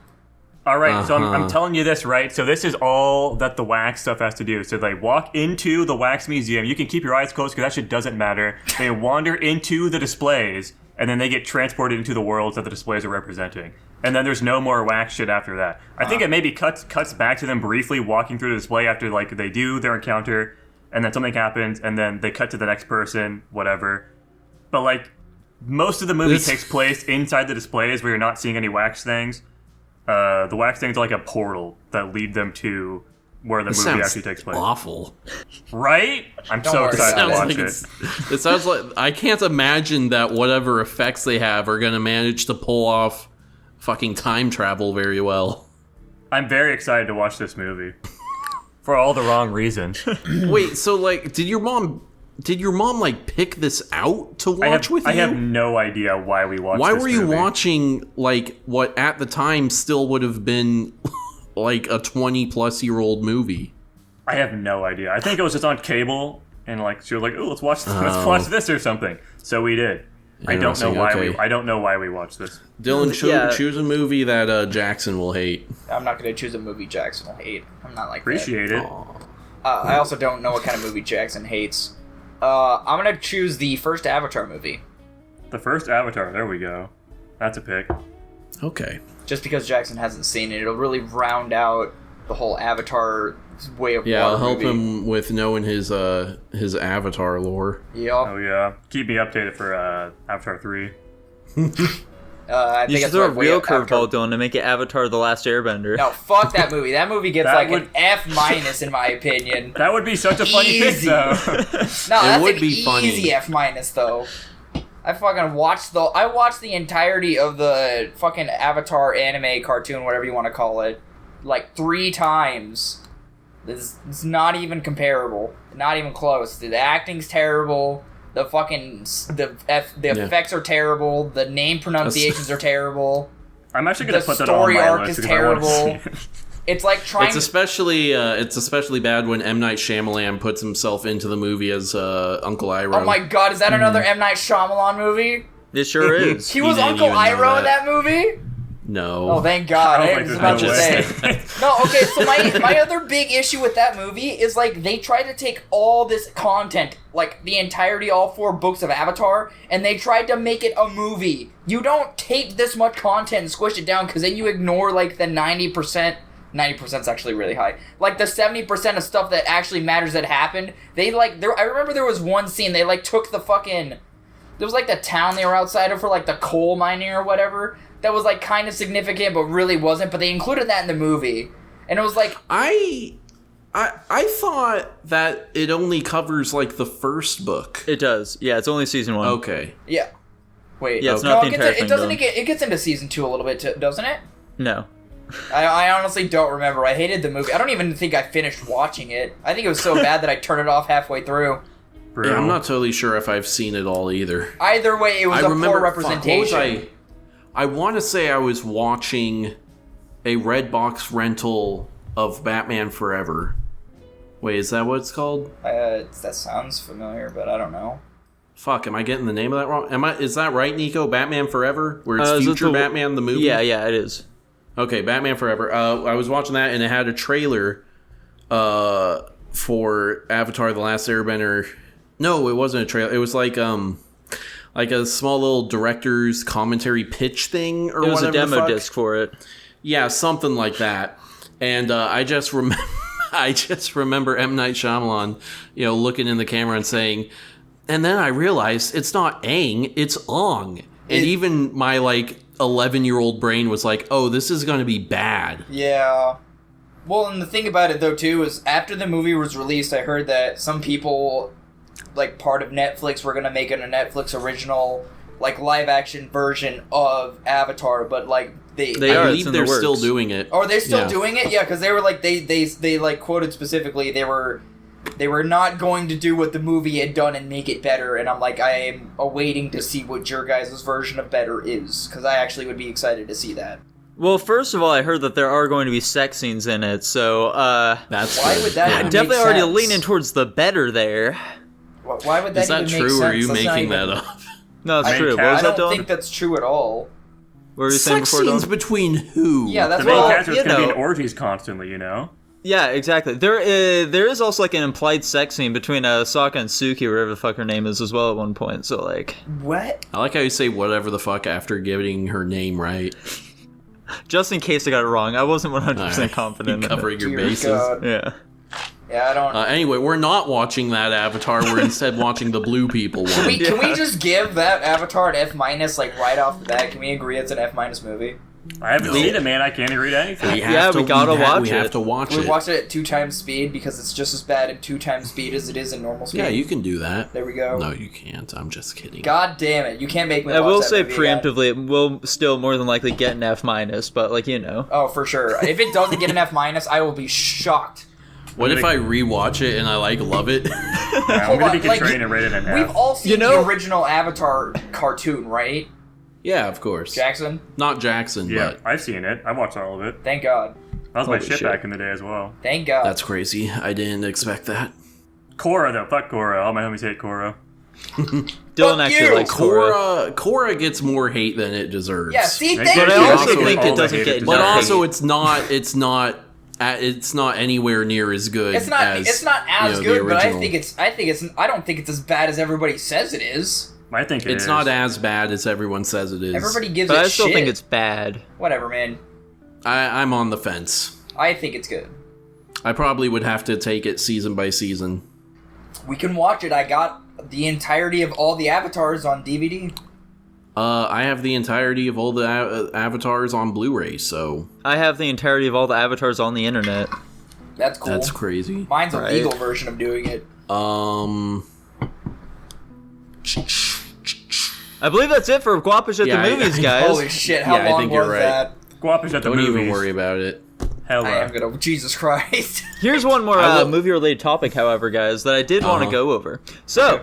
All right, so I'm Uh-huh. telling you this, right? So this is all that the wax stuff has to do. So they walk into the wax museum. You can keep your eyes closed because that shit doesn't matter. They wander into the displays, and then they get transported into the worlds that the displays are representing. And then there's no more wax shit after that. I think it maybe cuts back to them briefly walking through the display after like they do their encounter, and then something happens, and then they cut to the next person, whatever. But like most of the movie takes place inside the displays where you're not seeing any wax things. The wax things are like a portal that lead them to where the movie actually takes place. Awful. Right? I'm so worry excited to about watch Like it. it sounds like I can't imagine that whatever effects they have are going to manage to pull off fucking time travel very well. I'm very excited to watch this movie. For all the wrong reasons. Wait, so like, did your mom like pick this out to watch with you? I have no idea why we watched Why this were you movie. watching like what at the time still would have been like a 20-plus-year-old movie? I have no idea. I think it was just on cable, and like she was like, "Oh, let's watch this or something." So we did. I don't know Interesting, why okay. I don't know why we watched this. Dylan, Yeah. choose a movie that Jackson will hate. I'm not going to choose a movie Jackson will hate. I'm not like Appreciate it. that. I also don't know what kind of movie Jackson hates. I'm going to choose the first Avatar movie. The first Avatar. There we go. That's a pick. Okay. Just because Jackson hasn't seen it, it'll really round out the whole Avatar way of Yeah, water I'll help movie. him with knowing his Avatar lore. Yep. Oh yeah. Keep me updated for Avatar 3. I You think should it's throw a like way real up Avatar. curveball, Dylan, to make it Avatar: The Last Airbender. No, fuck that movie. That movie gets That like would- an F minus in my opinion. That would be such a funny pick, Easy. though. No, that's would an be funny. easy F minus though. I watched the entirety of the fucking Avatar anime cartoon, whatever you want to call it, like 3 times. It's not even comparable. Not even close. The acting's terrible. The fucking effects are terrible. The name pronunciations are terrible. I'm actually gonna The put that on story my arc list is because I want to terrible. see it. It's like trying. It's especially bad when M. Night Shyamalan puts himself into the movie as Uncle Iroh. Oh my god, is that another M. Night Shyamalan movie? It sure is. He was didn't Uncle even know Iroh in that. that movie? No. Oh, thank God. I I don't was think about to there's say. no way. No, okay, so my other big issue with that movie is, like, they tried to take all this content, like, the entirety, all 4 books of Avatar, and they tried to make it a movie. You don't take this much content and squish it down, because then you ignore, like, the 90%... 90% is actually really high. Like, the 70% of stuff that actually matters that happened, they, like... I remember there was one scene, they, like, took the fucking... There was, like, the town they were outside of for, like, the coal mining or whatever... That was, like, kind of significant, but really wasn't. But they included that in the movie. And it was like... I thought that it only covers, like, the first book. It does. Yeah, it's only season 1. Okay. Yeah. Wait. Yeah, it's not the entire thing, though. It gets into season 2 a little bit, doesn't it? No. I honestly don't remember. I hated the movie. I don't even think I finished watching it. I think it was so bad that I turned it off halfway through. Yeah, I'm not totally sure if I've seen it all either. Either way, it was poor representation. I want to say I was watching a Redbox rental of Batman Forever. Wait, is that what it's called? That sounds familiar, but I don't know. Fuck, am I getting the name of that wrong? Is that right, Nico? Batman Forever? Where it's future Batman, the movie? Yeah, it is. Okay, Batman Forever. I was watching that, and it had a trailer for Avatar The Last Airbender. No, it wasn't a trailer. It was like a small little director's commentary pitch thing or whatever. It was a demo disc for it. Yeah, something like that. And I just remember M. Night Shyamalan, looking in the camera and saying, and then I realized it's not Aang, it's Ong. And even my 11-year-old brain was like, oh, this is going to be bad. Yeah. Well, and the thing about it though too is after the movie was released, I heard that some people, part of Netflix, were gonna make it a Netflix original, live action version of Avatar, but I believe they're still doing it. Oh, are they still doing it? Yeah, because they were they quoted specifically they were not going to do what the movie had done and make it better, and I'm like, I am awaiting to see what your guys' version of better is, because I actually would be excited to see that. Well, first of all, I heard that there are going to be sex scenes in it, so that's why would that even definitely make already sense? leaning towards the better there. Why would that Is that even make true, sense? or are you That's not making even... that up? No, it's true. What I was that, don't Dylan? think that's true at all. What were you saying Sex before, scenes Dylan? between who? Yeah, that's The main what... character is you going to be know. in orgies constantly, Yeah, exactly. There is also an implied sex scene between Sokka and Suki, or whatever the fuck her name is, as well at one point. So What? I like how you say whatever the fuck after giving her name right. just in case I got it wrong, I wasn't 100% Alright. confident. in Covering your Dear bases. God. it. Yeah. Yeah, I don't... Anyway, we're not watching that Avatar. We're instead watching the blue people one. Can we just give that Avatar an F-, right off the bat? Can we agree it's an F- movie? I haven't seen it, man. I can't agree to anything. We gotta watch We it. have to watch We it. watched it at 2 times speed because it's just as bad at 2 times speed as it is in normal speed. Yeah, you can do that. There we go. No, you can't. I'm just kidding. God damn it! You can't make me. I watch will that say movie again. preemptively, it will still more than likely get an F-, but Oh, for sure. If it doesn't get an F-, I will be shocked. What if I rewatch it and I love it? Yeah, I'm Hold going on, to be contrarian and rate it an F. We've all seen the original Avatar cartoon, right? Yeah, of course. Jackson? Not Jackson, Yeah, but I've seen it. I watched all of it. Thank God. That was my Holy shit shit. back in the day as well. Thank God. that's crazy. I didn't expect that. Korra, though. Fuck Korra. All my homies hate Korra. Dylan actually you! likes Korra. Korra gets more hate than it deserves. Yeah, see, But thank But you. I also Also, think all it the doesn't hate get it But enough deserves. also, it's not anywhere near as good. It's not as the good, but I original. don't think it's as bad as everybody says it is. I think it It's is. not as bad as everyone says it is. Everybody gives But it I still shit. think it's bad. Whatever, man. I'm on the fence. I think it's good. I probably would have to take it season by season. We can watch it. I got the entirety of all the Avatars on DVD. I have the entirety of all the avatars on Blu-ray, so I have the entirety of all the avatars on the internet. That's cool. that's crazy. Mine's a Right. legal version of doing it. I believe that's it for Guapish at Yeah, the movies, guys. Holy shit! How Yeah, I long think was you're right. that? Guapish at the Don't movies. even worry about it. Hella. I am gonna. Jesus Christ! Here's one more I will- movie-related topic, however, guys, that I did want to go over. So,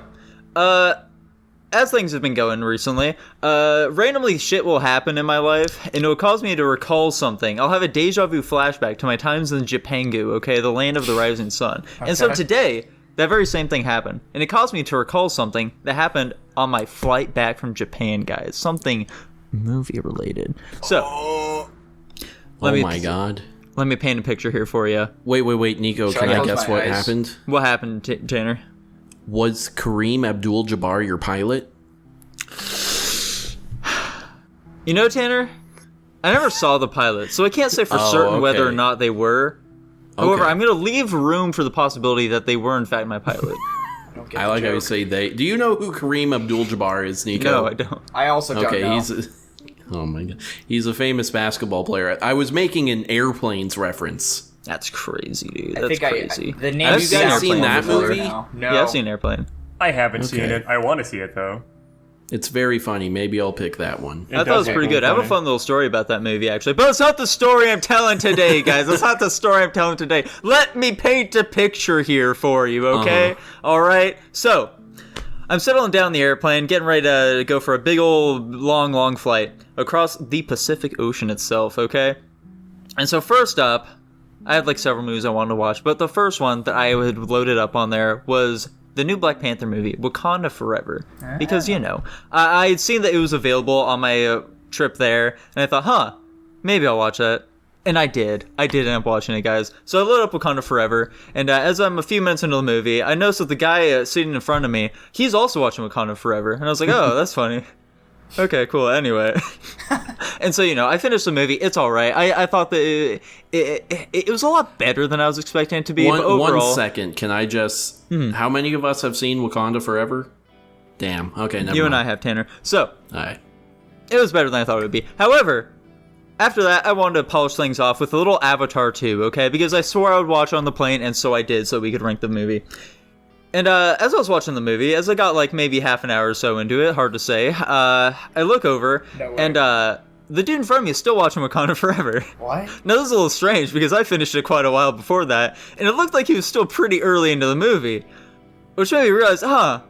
as things have been going recently, randomly shit will happen in my life, and it will cause me to recall something. I'll have a deja vu flashback to my times in Japangu, okay, the land of the rising sun. And so Okay. today, that very same thing happened, and it caused me to recall something that happened on my flight back from Japan, guys. Something movie related. So, Oh my god. Let me paint a picture here for you. Wait, Nico, Should can I I close guess my what eyes? happened? What happened, Tanner? Was Kareem Abdul-Jabbar your pilot? You know, Tanner, I never saw the pilot, so I can't say for certain whether or okay. not they were. However, Okay. I'm going to leave room for the possibility that they were, in fact, my pilot. Don't get I the like how you joke. say they. Do you know who Kareem Abdul-Jabbar is, Nico? No, I don't. I also don't Okay, know. oh my god. He's a famous basketball player. I was making an Airplanes reference. That's crazy, dude. I That's think crazy. the name Have you guys sounds seen like that before movie? now. No. Yeah, I've seen Airplane. I haven't seen Okay. it. I want to see it though. It's very funny. Maybe I'll pick that one. I thought it was pretty good. I have a fun little story about that movie, actually. But it's not the story I'm telling today, guys. It's not the story I'm telling today. Let me paint a picture here for you, okay? All right? So, I'm settling down the airplane, getting ready to go for a big old long flight across the Pacific Ocean itself, okay? And so first up, I had like several movies I wanted to watch, but the first one that I had loaded up on there was the new Black Panther movie, Wakanda Forever. Because, you know, I had seen that it was available on my trip there, and I thought, maybe I'll watch that. And I did. I did end up watching it, guys. So I loaded up Wakanda Forever, and as I'm a few minutes into the movie, I noticed that the guy sitting in front of me, he's also watching Wakanda Forever. And I was like, oh, that's funny. Okay, cool. Anyway. And so, you know, I finished the movie. It's all right. I thought that it was a lot better than I was expecting it to be. But overall, 1 second. Can I just... How many of us have seen Wakanda Forever? Damn. Okay, never you mind. and I have, Tanner. So, All right. it was better than I thought it would be. However, after that, I wanted to polish things off with a little Avatar 2, okay? Because I swore I would watch on the plane, and so I did, so we could rank the movie. And as I was watching the movie, as I got like maybe half an hour or so into it, hard to say, I look over, No way. and the dude in front of me is still watching Wakanda Forever. What? Now, this is a little strange, because I finished it quite a while before that, and it looked like he was still pretty early into the movie. Which made me realize, I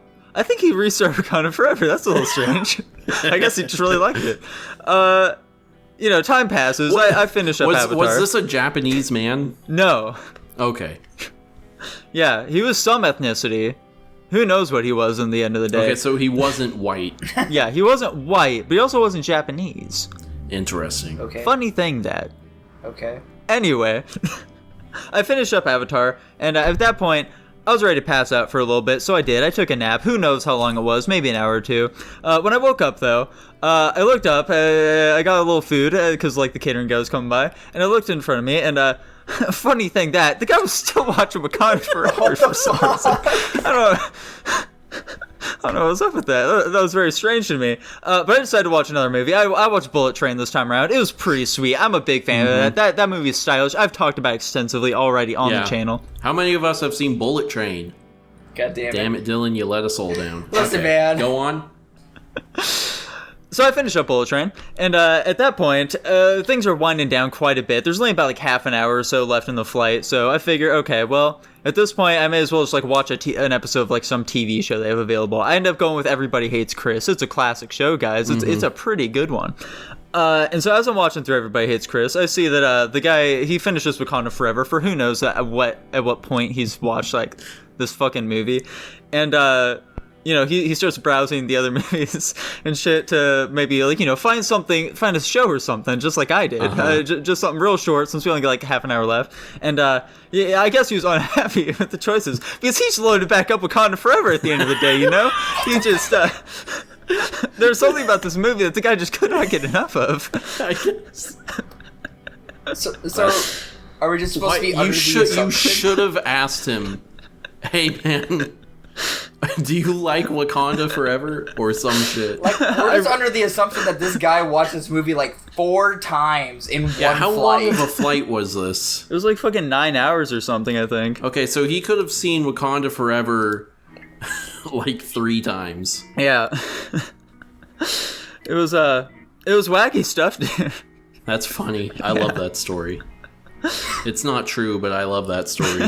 think he restarted Wakanda Forever. That's a little strange. I guess he just really liked it. You know, time passes. I finished up Avatar. Was this a Japanese man? No. Okay. Yeah, he was some ethnicity. Who knows what he was in the end of the day. Okay, so he wasn't white. Yeah, he wasn't white, but he also wasn't Japanese. Interesting. Okay. Funny thing, that. Okay. Anyway, I finished up Avatar, and at that point, I was ready to pass out for a little bit, so I did. I took a nap. Who knows how long it was, maybe an hour or two. When I woke up, though, I looked up, I got a little food, because, like, the catering guy was coming by, and I looked in front of me, and, funny thing that, the guy was still watching Wakanda Forever for some reason. I don't know what was up with that. That was very strange to me. But I decided to watch another movie. I watched Bullet Train this time around. It was pretty sweet. I'm a big fan of that. That movie is stylish. I've talked about it extensively already on the channel. How many of us have seen Bullet Train? God damn it. Damn it, Dylan, you let us all down. Listen, man. Go on. So I finished up Bullet Train, and at that point, things are winding down quite a bit. There's only about like half an hour or so left in the flight, so I figure, okay, well, at this point, I may as well just like watch an episode of like some TV show they have available. I end up going with Everybody Hates Chris. It's a classic show, guys. It's a pretty good one. And so as I'm watching through Everybody Hates Chris, I see that the guy, he finishes Wakanda Forever for who knows at what point he's watched like this fucking movie, and you know, he starts browsing the other movies and shit to maybe, like, you know, find a show or something, just like I did. Just something real short, since we only got like half an hour left. And yeah, I guess he was unhappy with the choices, because he just loaded back up Wakanda Forever at the end of the day, you know? He just, there's something about this movie that the guy just could not get enough of. I guess. So are we just supposed to be under You the should assumption? have asked him, hey man, do you like Wakanda Forever or some shit? Like, we're just under the assumption that this guy watched this movie like 4 times in one How flight. long of a flight was this? It was like fucking 9 hours or something, I think. Okay, so he could have seen Wakanda Forever like 3 times. Yeah. It was wacky stuff, dude. That's funny. I love that story. It's not true, but I love that story.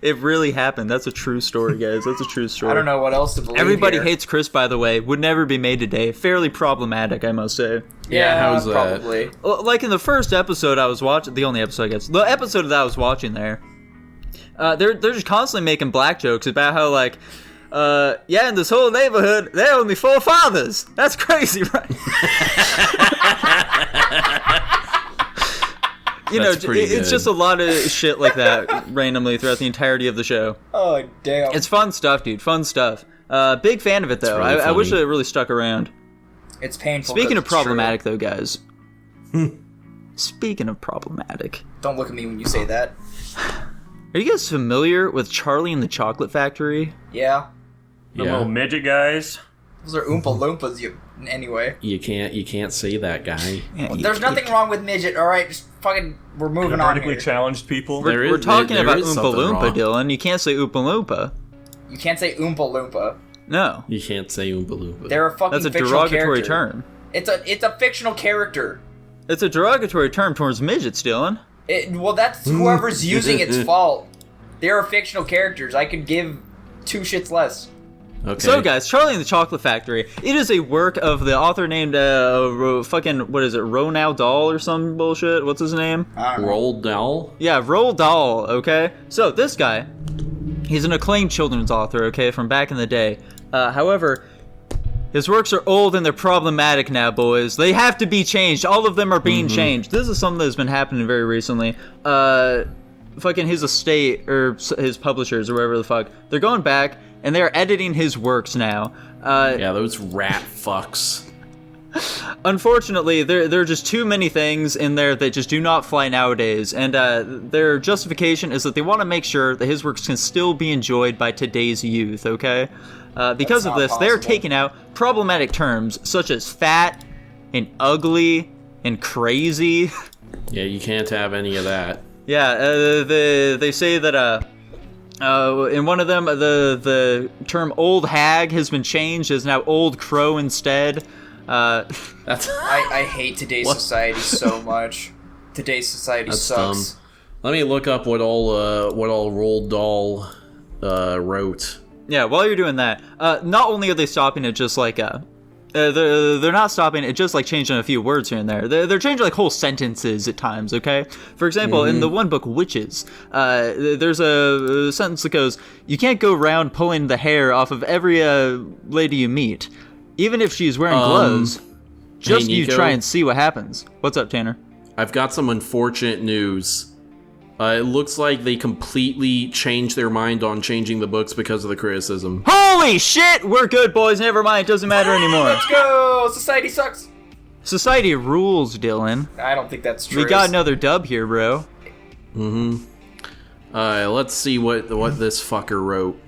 It really happened. That's a true story, guys. That's a true story. I don't know what else to believe. Everybody here. Hates Chris, by the way, would never be made today. Fairly problematic, I must say. Yeah, how's that? probably. Well, like in the first episode I was watching, the only episode I guess, the episode that I was watching there, they're just constantly making black jokes about how like, yeah, in this whole neighborhood, there are only 4 fathers. That's crazy, right? you know, That's pretty it's good. just a lot of shit like that randomly throughout the entirety of the show. Oh damn! It's fun stuff, dude. Fun stuff. Big fan of it though. really I wish funny. it really stuck around. It's painful. Speaking 'cause of it's true. problematic though, guys. Speaking of problematic, Don't look at me when you say that. are you guys familiar with Charlie and the Chocolate Factory? Yeah, The Yeah. little midget guys. those are Oompa Loompas. Anyway, You can't say that, guy. Yeah, there's nothing wrong with midget. All right, just fucking. We're moving on Vertically here. challenged people. There is- We're talking there about is Oompa something Loompa, wrong. Dylan. You can't say Oompa Loompa. You can't say Oompa Loompa. No, You can't say Oompa Loompa. They're a fucking that's a fictional derogatory character. term. It's a fictional character. It's a derogatory term towards midgets, Dylan. Well, that's whoever's using it's fault. They're fictional characters. I could give two shits less. Okay. So, guys, Charlie and the Chocolate Factory. It is a work of the author named fucking what is it, Roald Dahl or some bullshit? What's his name? I don't know. Roald Dahl? Yeah, Roald Dahl. Okay. So this guy, he's an acclaimed children's author. Okay, from back in the day. However, his works are old and they're problematic now, boys. They have to be changed. All of them are being changed. This is something that's been happening very recently. Fucking his estate or his publishers or whatever the fuck, they're going back and they're editing his works now. Yeah, those rat fucks. Unfortunately, there are just too many things in there that just do not fly nowadays, and their justification is that they want to make sure that his works can still be enjoyed by today's youth, okay? Because That's of not this, they're possible. taking out problematic terms such as fat and ugly and crazy. Yeah, you can't have any of that. Yeah, they say that in one of them, the term old hag has been changed as now old crow instead. That's I hate today's society so much. Today's society That's Um, sucks. dumb. Let me look up what all Roald Dahl wrote. Yeah, while you're doing that, not only are they stopping it just like they're not stopping it just like changing a few words here and there. They're changing like whole sentences at times, okay? For example, in the one book, Witches, there's a sentence that goes, "You can't go around pulling the hair off of every lady you meet, even if she's wearing gloves. Just you Nico? try and see what happens." What's up, Tanner? I've got some unfortunate news. It looks like they completely changed their mind on changing the books because of the criticism. Holy shit! We're good, boys. Never mind. Doesn't matter anymore. Let's go! Society sucks. Society rules, Dylan. I don't think that's true. We got another dub here, bro. Let's see what this fucker wrote.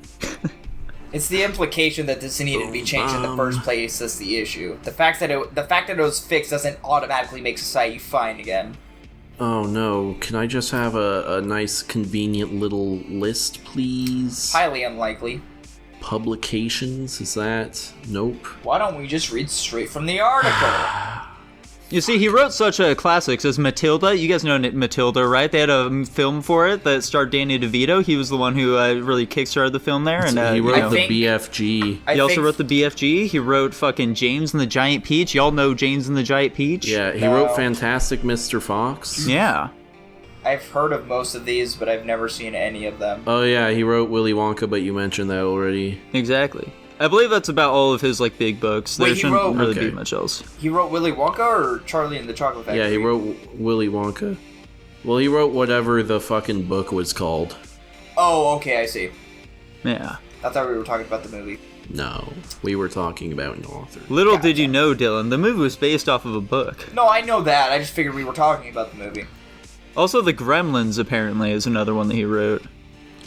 It's the implication that this needed to be changed in the first place that's the issue. The fact that it was fixed doesn't automatically make society fine again. Oh no, can I just have a nice convenient little list, please? Highly unlikely. Publications, is that? Nope. Why don't we just read straight from the article? You see, he wrote such classics as Matilda. You guys know Matilda, right? They had a film for it that starred Danny DeVito. He was the one who really kickstarted the film there. And He wrote I the think- BFG. I he also think- wrote the BFG. He wrote fucking James and the Giant Peach. Y'all know James and the Giant Peach? Yeah, he No. wrote Fantastic Mr. Fox. Yeah. I've heard of most of these, but I've never seen any of them. Oh yeah, he wrote Willy Wonka, but you mentioned that already. Exactly. I believe that's about all of his like big books. Wait, There he shouldn't wrote- really Okay. be much else. He wrote Willy Wonka or Charlie and the Chocolate Factory? Yeah, he wrote Willy Wonka. Well, he wrote whatever the fucking book was called. Oh, okay, I see. Yeah. I thought we were talking about the movie. No, we were talking about an author. Little did you know, Dylan, the movie was based off of a book. No, I know that. I just figured we were talking about the movie. Also, The Gremlins apparently is another one that he wrote.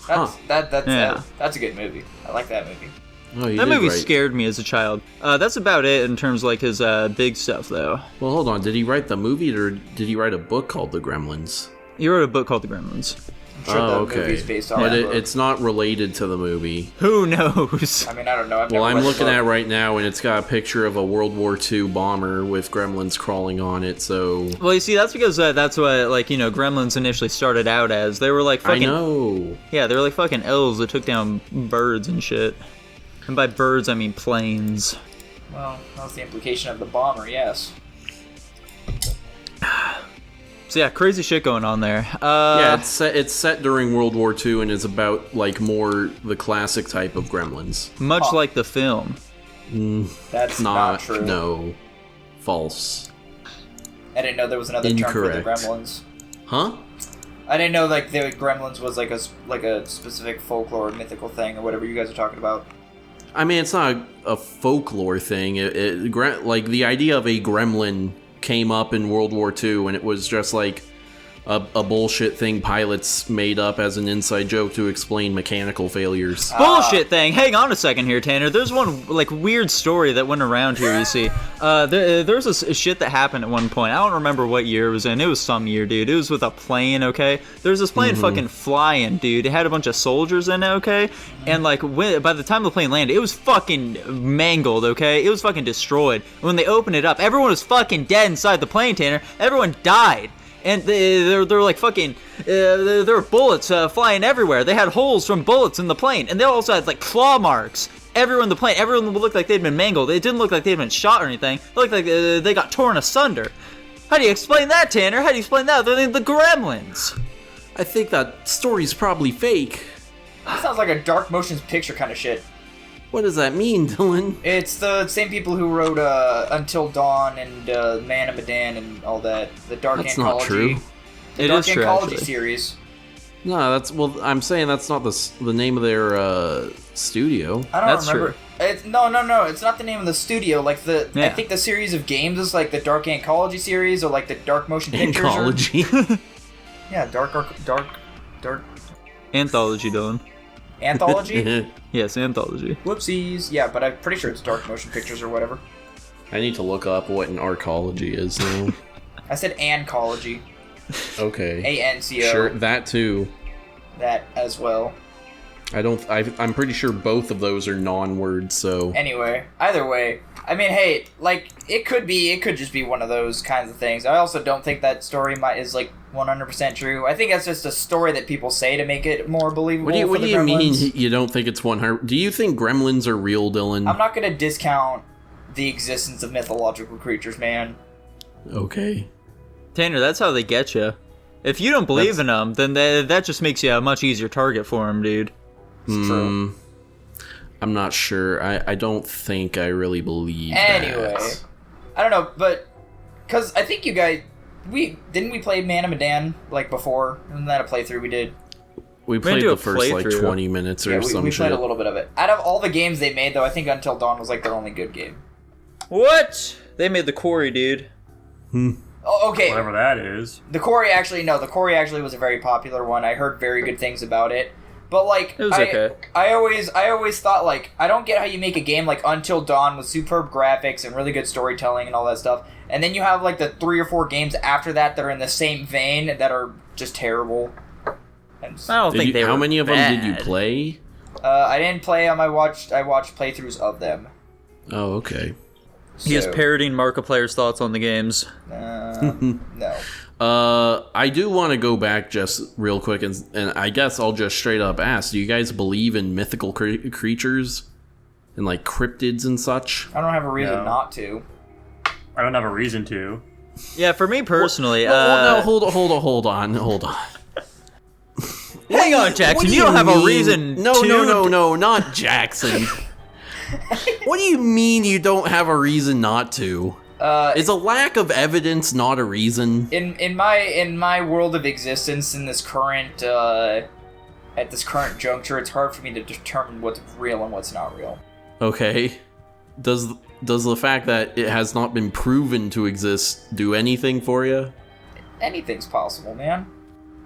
That's Yeah. that's a good movie. I like that movie. Oh, he That did movie write- scared me as a child. That's about it in terms of like his big stuff, though. Well, hold on. Did he write the movie or did he write a book called The Gremlins? He wrote a book called The Gremlins. I'm sure the okay. movie's based on But that book. it's not related to the movie. Who knows? I mean, I don't know. I've Well, never I'm read the looking book. at it right now, and it's got a picture of a World War II bomber with gremlins crawling on it. So Well, you see, that's because that's what like Gremlins initially started out as. They were like I fucking know. yeah, they were like fucking elves that took down birds and shit. And by birds, I mean planes. Well, that was the implication of the bomber. Yes. So yeah, crazy shit going on there. Yeah, it's set during World War II and is about like more the classic type of gremlins. much Huh. like the film. That's not true. No, false. I didn't know there was another term for the Incorrect. Gremlins. Huh? I didn't know like the Gremlins was like a specific folklore or mythical thing or whatever you guys are talking about. I mean, it's not a folklore thing. Like the idea of a gremlin came up in World War II, and it was just like a bullshit thing pilots made up as an inside joke to explain mechanical failures. Bullshit thing. Hang on a second here, Tanner. There's one like weird story that went around here. You see, there's a shit that happened at one point. I don't remember what year it was in. It was some year, dude. It was with a plane. Okay, there's this plane fucking flying, dude. It had a bunch of soldiers in it. Okay, and like by the time the plane landed, it was fucking mangled. Okay, it was fucking destroyed. When they opened it up, everyone was fucking dead inside the plane, Tanner. Everyone died. And they're like fucking, there were bullets flying everywhere. They had holes from bullets in the plane. And they also had like claw marks everywhere in the plane. Everyone looked like they'd been mangled. It didn't look like they'd been shot or anything. It looked like they got torn asunder. How do you explain that, Tanner? How do you explain that? They're the Gremlins. I think that story's probably fake. That sounds like a dark motions picture kind of shit. What does that mean, Dylan? It's the same people who wrote Until Dawn and Man of Medan and all that. The Dark That's Anthology. not true. The It Dark is true, Anthology actually. series. No, I'm saying that's not the name of their studio. I don't That's remember. No. It's not the name of the studio. Like I Yeah. think the series of games is like the Dark Anthology series or like the Dark Motion Pictures. Anthology. Yeah, Dark Anthology, Dylan. Anthology. Yes, Anthology. Whoopsies. Yeah, but I'm pretty sure it's Dark Motion Pictures or whatever. I need to look up what an arcology is now. I said Ancology. Okay. A-N-C-O. Sure, that too. That as well. I'm pretty sure both of those are non-words, so... Anyway, either way, I mean, hey, like, it could just be one of those kinds of things. I also don't think that story is, like, 100% true. I think that's just a story that people say to make it more believable. What do you mean Gremlins. you don't think it's 100? Do you think gremlins are real, Dylan? I'm not gonna discount the existence of mythological creatures, man. Okay. Tanner, that's how they get you. If you don't believe in them, then that just makes you a much easier target for them, dude. It's true. I'm not sure. I don't think I really believe Anyway, that. I don't know, but because I think you guys, we play Man of Medan like before? Isn't that a playthrough we did? We played do the a first like playthrough. 20 minutes or Yeah, some we shit. played a little bit of it. Out of all the games they made, though, I think Until Dawn was like their only good game. What? They made the Quarry, dude. Oh, okay. Whatever that is. The Quarry actually was a very popular one. I heard very good things about it. But like, It was okay. I always thought like, I don't get how you make a game like Until Dawn with superb graphics and really good storytelling and all that stuff, and then you have like the 3 or 4 games after that that are in the same vein that are just terrible. And, I don't think they were How many of them did you bad. play? I didn't play them. I watched playthroughs of them. Oh, okay. He is So, parroting Markiplier's thoughts on the games. no. I do want to go back just real quick, and I guess I'll just straight up ask: do you guys believe in mythical creatures and like cryptids and such? I don't have a reason No. not to. I don't have a reason to. Yeah, for me personally, No, hold on. hang on, Jackson. What do You don't have mean? a reason. No, not Jackson. What do you mean you don't have a reason not to? Is a lack of evidence not a reason? In my world of existence in this current at this current juncture, it's hard for me to determine what's real and what's not real. Okay. Does the fact that it has not been proven to exist do anything for you? Anything's possible, man.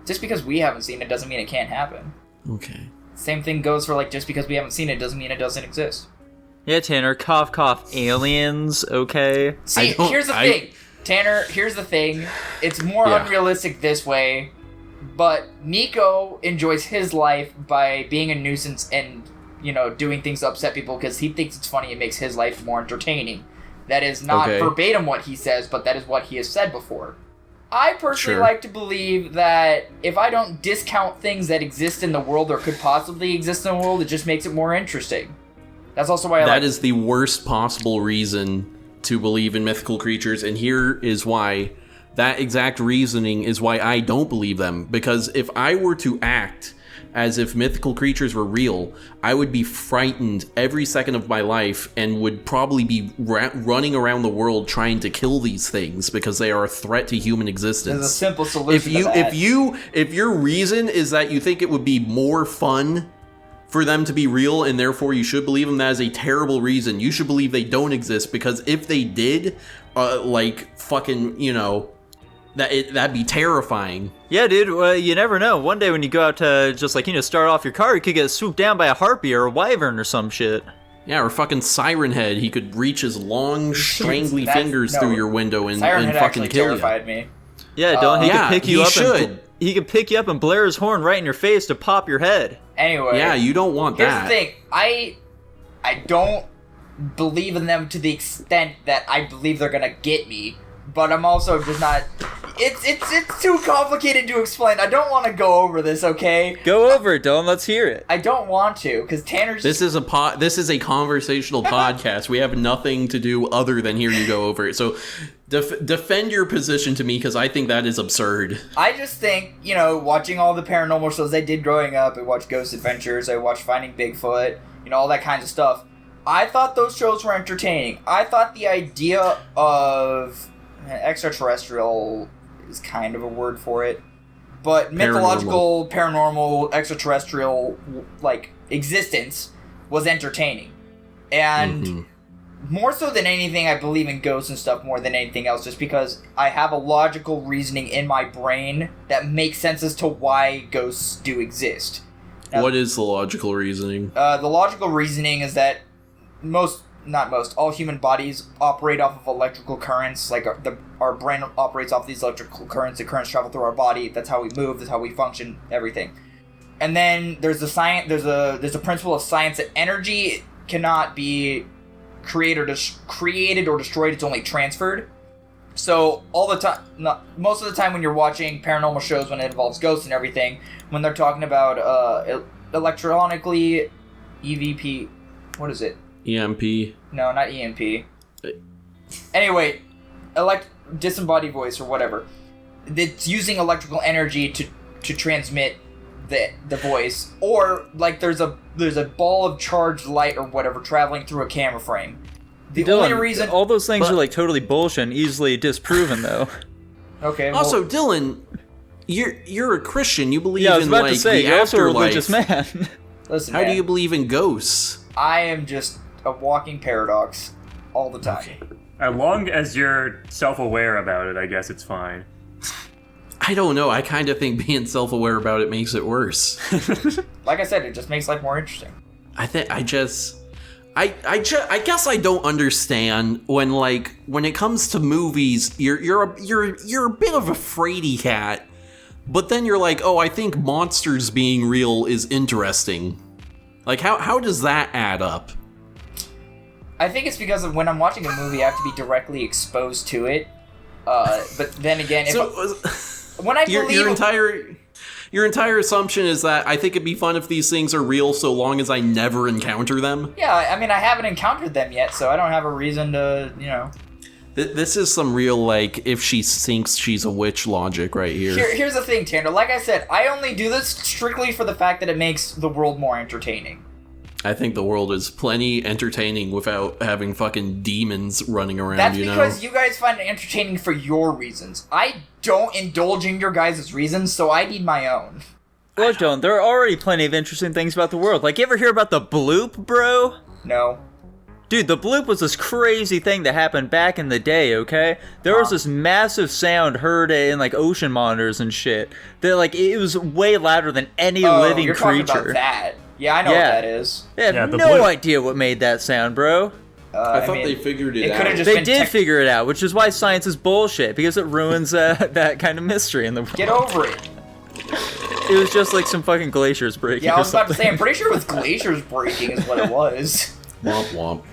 Just because we haven't seen it doesn't mean it can't happen. Okay. Same thing goes for like just because we haven't seen it doesn't mean it doesn't exist. Yeah, Tanner. Cough, cough. Aliens. Okay. See, here's the thing, Tanner. Here's the thing. It's more Yeah. unrealistic this way, but Nico enjoys his life by being a nuisance and doing things to upset people because he thinks it's funny. It makes his life more entertaining. That is not Okay. verbatim what he says, but that is what he has said before. I personally Sure. like to believe that if I don't discount things that exist in the world or could possibly exist in the world, it just makes it more interesting. That's also why That is the worst possible reason to believe in mythical creatures, and here is why. that exact reasoning is why I don't believe them. Because if I were to act as if mythical creatures were real, I would be frightened every second of my life and would probably be running around the world trying to kill these things because they are a threat to human existence. There's a simple solution to that. If your reason is that you think it would be more fun for them to be real and therefore you should believe them, that is a terrible reason. You should believe they don't exist, because if they did, that'd be terrifying. Yeah, dude, you never know. One day when you go out to just start off your car, you could get swooped down by a harpy or a wyvern or some shit. Yeah, or fucking Siren Head. He could reach his long, strangly fingers through your window and fucking kill you. Terrified me. Yeah, don't he could pick you up should. He could pick you up and blare his horn right in your face to pop your head. Anyway. Yeah, you don't want that. Here's the thing. I don't believe in them to the extent that I believe they're gonna get me, but I'm also just not... It's too complicated to explain. I don't want to go over this, okay? Go over it, Dylan. Let's hear it. I don't want to, because Tanner's... This is a conversational podcast. We have nothing to do other than hear you go over it. So defend your position to me, because I think that is absurd. I just think, watching all the paranormal shows I did growing up, I watched Ghost Adventures, I watched Finding Bigfoot, all that kinds of stuff. I thought those shows were entertaining. I thought the idea of extraterrestrial is kind of a word for it, but mythological, paranormal, extraterrestrial, existence was entertaining. And more so than anything, I believe in ghosts and stuff more than anything else, just because I have a logical reasoning in my brain that makes sense as to why ghosts do exist. Now, what is the logical reasoning? The logical reasoning is that all human bodies operate off of electrical currents. Our brain operates off these electrical currents. The currents travel through our body. That's how we move. That's how we function. Everything. And then there's a principle of science that energy cannot be created or destroyed. It's only transferred. So most of the time when you're watching paranormal shows, when it involves ghosts and everything, when they're talking about electronically EVP, what is it? EMP. No, not EMP. Anyway, disembodied voice or whatever. It's using electrical energy to transmit the voice, or there's a ball of charged light or whatever traveling through a camera frame. The only reason all those things are totally bullshit and easily disproven though. Okay. Also, Dylan, you're a Christian. You believe I was in about to say, the you're also a afterlife. religious man. Listen, How do you believe in ghosts? I am just a walking paradox all the time. Okay. As long as you're self-aware about it, I guess it's fine. I don't know. I kind of think being self-aware about it makes it worse. Like I said, it just makes life more interesting. I guess I don't understand when it comes to movies, you're a bit of a fraidy cat, but then you're like, oh, I think monsters being real is interesting. How does that add up? I think it's because of when I'm watching a movie, I have to be directly exposed to it. But then again, when I believe your entire assumption is that I think it'd be fun if these things are real, so long as I never encounter them. Yeah, I mean, I haven't encountered them yet, so I don't have a reason to, This is some real if she sinks, she's a witch logic right here. Here's the thing, Tanner. Like I said, I only do this strictly for the fact that it makes the world more entertaining. I think the world is plenty entertaining without having fucking demons running around, That's because you guys find it entertaining for your reasons. I don't indulge in your guys' reasons, so I need my own. Look, Dylan, there are already plenty of interesting things about the world. You ever hear about the bloop, bro? No. Dude, the bloop was this crazy thing that happened back in the day, okay? There was this massive sound heard in, ocean monitors and shit. That, it was way louder than any living you're creature. Talking about that. Yeah, I know what that is. They have no idea what made that sound, bro. I thought they figured it out. They did figure it out, which is why science is bullshit, because it ruins that kind of mystery in the world. Get over it. It was just some fucking glaciers breaking. Yeah, I was about to say, I'm pretty sure it was glaciers breaking is what it was. Womp womp.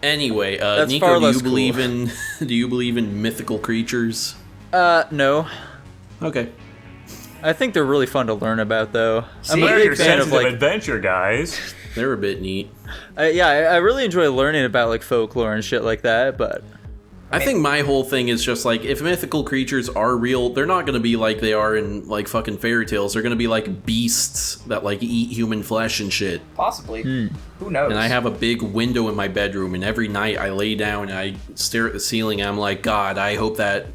Anyway, That's Nico, do you believe in mythical creatures? No. Okay. I think they're really fun to learn about, though. I'm a big fan of adventure, guys. They're a bit neat. I really enjoy learning about folklore and shit like that, but I think my whole thing is just like, if mythical creatures are real, they're not going to be like they are in like fucking fairy tales. They're going to be like beasts that like eat human flesh and shit. Possibly. Who knows? And I have a big window in my bedroom, and every night I lay down and I stare at the ceiling and I'm like, God, I hope that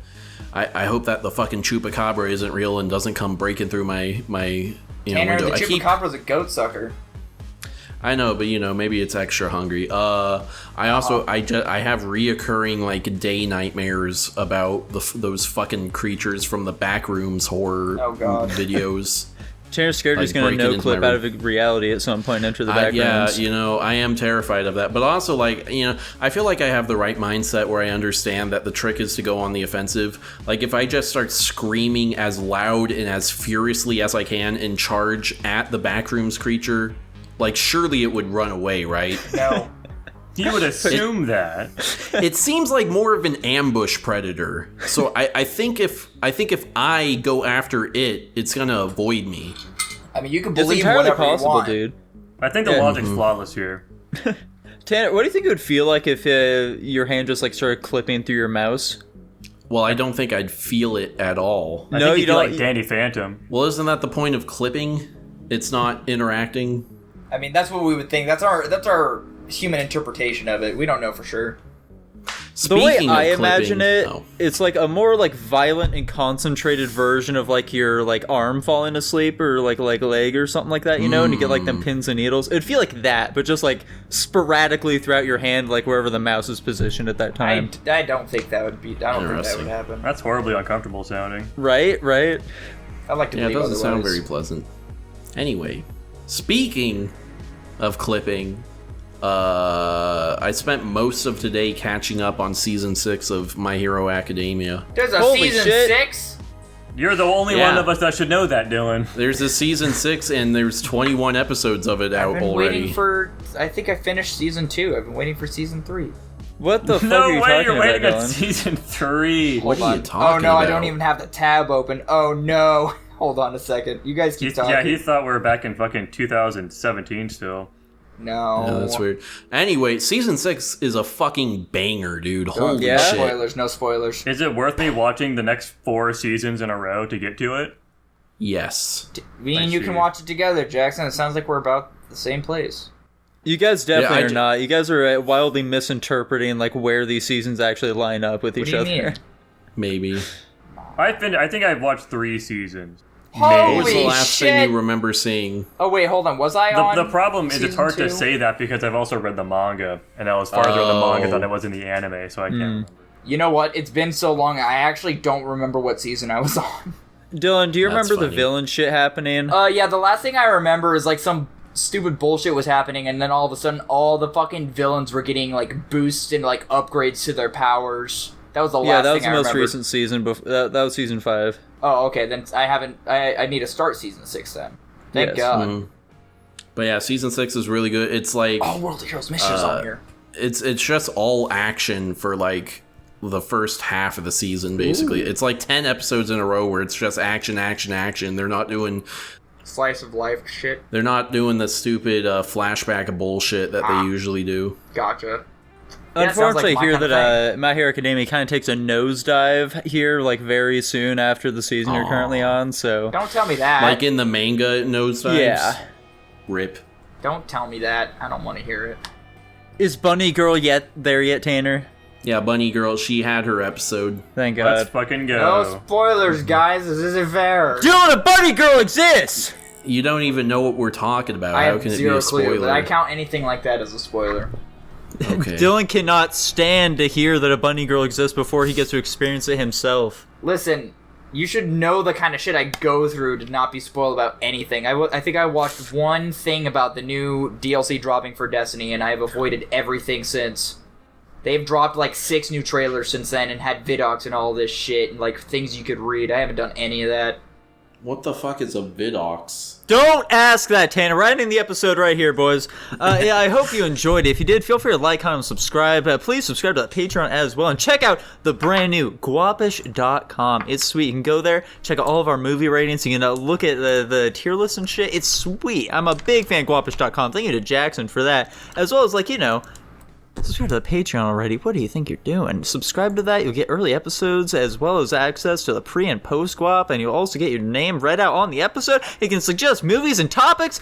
the fucking chupacabra isn't real and doesn't come breaking through my Tanner, window. the chupacabra's a goat sucker. I know, but maybe it's extra hungry. I also I have reoccurring like day nightmares about those fucking creatures from the Backrooms horror videos. Tanner's scared he's going to no-clip out of reality at some point and enter the Backrooms. Yeah, I am terrified of that. But also, like, I feel like I have the right mindset where I understand that the trick is to go on the offensive. Like, if I just start screaming as loud and as furiously as I can and charge at the Backrooms creature, like, surely it would run away, right? No. You would assume that. It seems like more of an ambush predator. So I think if I go after it, it's gonna avoid me. I mean, you can It's believe entirely whatever possible, you want. dude. I think the logic's flawless here. Tanner, what do you think it would feel like if your hand just like started clipping through your mouse? Well, I don't think I'd feel it at all. I No, think you you feel don't- like Danny Phantom. Well, isn't that the point of clipping? It's not interacting. I mean, that's what we would think. That's our human interpretation of it. We don't know for sure. The way Speaking of I clipping- imagine it, oh. it's like a more like violent and concentrated version of like your like arm falling asleep or like leg or something like that, and you get like them pins and needles. It'd feel like that, but just like sporadically throughout your hand, like wherever the mouse is positioned at that time. I don't think that would be. I don't think that Interesting. would happen. That's horribly uncomfortable sounding. Right. I'd like to Yeah, it believe doesn't sound otherwise. very pleasant. Anyway, speaking of clipping, I spent most of today catching up on season 6 of My Hero Academia. There's a Holy season shit. 6. You're the only Yeah. one of us that should know that, Dylan. There's a season 6 and there's 21 episodes of it I've out been already. waiting for. I think I finished season 2. I've been waiting for season 3. What the fuck No are you way, talking you're waiting about, at Dylan? season 3. What Hold are on. you talking Oh no, about? I don't even have the tab open. Oh no. Hold on a second. You guys keep talking. Yeah, he thought we were back in fucking 2017 still. No. Yeah, that's weird. Anyway, season 6 is a fucking banger, dude. Holy yeah? No shit. spoilers. No spoilers. Is it worth me watching the next 4 seasons in a row to get to it? Yes. Me I and you see. can watch it together, Jackson. It sounds like we're about the same place. You guys definitely Yeah, are not. You guys are wildly misinterpreting like where these seasons actually line up with What each do you other. mean? Maybe. I think I've watched 3 seasons. What was the Holy last shit! thing you remember seeing? Oh wait, hold on. Was I on? The problem is it's season hard 2? to say that because I've also read the manga, and I was farther in the manga than I was in the anime, so I can't remember. You know what? It's been so long. I actually don't remember what season I was on. Dylan, do you That's remember the funny. villain shit happening? Yeah. The last thing I remember is like some stupid bullshit was happening, and then all of a sudden, all the fucking villains were getting like boosts and like upgrades to their powers. That was the last Yeah, that was thing the I most remembered. recent season. That was season 5. Oh, okay. Then I haven't. I need to start season 6 then. Thank Yes. God. Mhm. But yeah, season 6 is really good. It's like Oh, World of Heroes Missions on here. it's just all action for like the first half of the season basically. It's like 10 episodes in a row where it's just action. They're not doing Slice of life shit. the stupid flashback bullshit that they usually do. Gotcha. Yeah, it sounds like Unfortunately, my here kind of that My Hero Academia kind of takes a nosedive here, like very soon after the season you're currently on. So Don't tell me that. Like in the manga nosedives. yeah, Rip. Don't tell me that. I don't want to hear it. is Bunny Girl there yet, Tanner? Yeah, Bunny Girl, she had her episode. Thank Let's God. fucking No go. spoilers, guys. This isn't fair. Dylan, a Bunny Girl exists. You don't even know what we're talking about. I How have can it be zero a clue, spoiler? but I count anything like that as a spoiler. Okay. Dylan cannot stand to hear that a Bunny Girl exists before he gets to experience it himself. Listen, you should know the kind of shit I go through to not be spoiled about anything. I think I watched one thing about the new DLC dropping for Destiny, and I have avoided everything since. They've dropped like 6 new trailers since then and had vidocs and all this shit and like things you could read. I haven't done any of that. What the fuck is a vidox? Don't ask that, Tanner. Right in the episode right here, boys. Yeah, I hope you enjoyed it. If you did, feel free to like, comment, and subscribe. Please subscribe to the Patreon as well. And check out the brand new Guapish.com. It's sweet. You can go there, check out all of our movie ratings. You can look at the tier list and shit. It's sweet. I'm a big fan of Guapish.com. Thank you to Jackson for that. As well as, like, Subscribe to the Patreon already. What do you think you're doing? Subscribe to that. You'll get early episodes as well as access to the pre and post guap, and you'll also get your name read out on the episode. You can suggest movies and topics.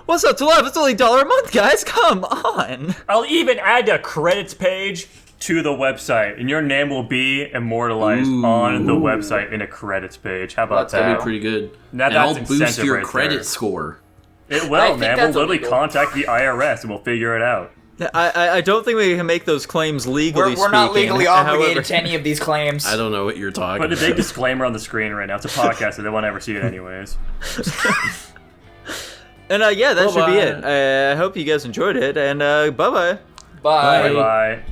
What's up to love? It's only $1 a month, guys. Come on. I'll even add a credits page to the website, and your name will be immortalized on the website in a credits page. How about That'd that? be pretty good. Now and that's I'll boost incentive your right credit there. score. It I will, think man. We'll that's literally illegal. contact the IRS and we'll figure it out. I don't think we can make those claims legally We're not speaking. legally obligated However, to any of these claims. I don't know what you're talking Put a about. big disclaimer on the screen right now. It's a podcast, so they won't ever see it anyways. And yeah, that should be Bye-bye. it. I hope you guys enjoyed it, and bye-bye. Bye. Bye-bye.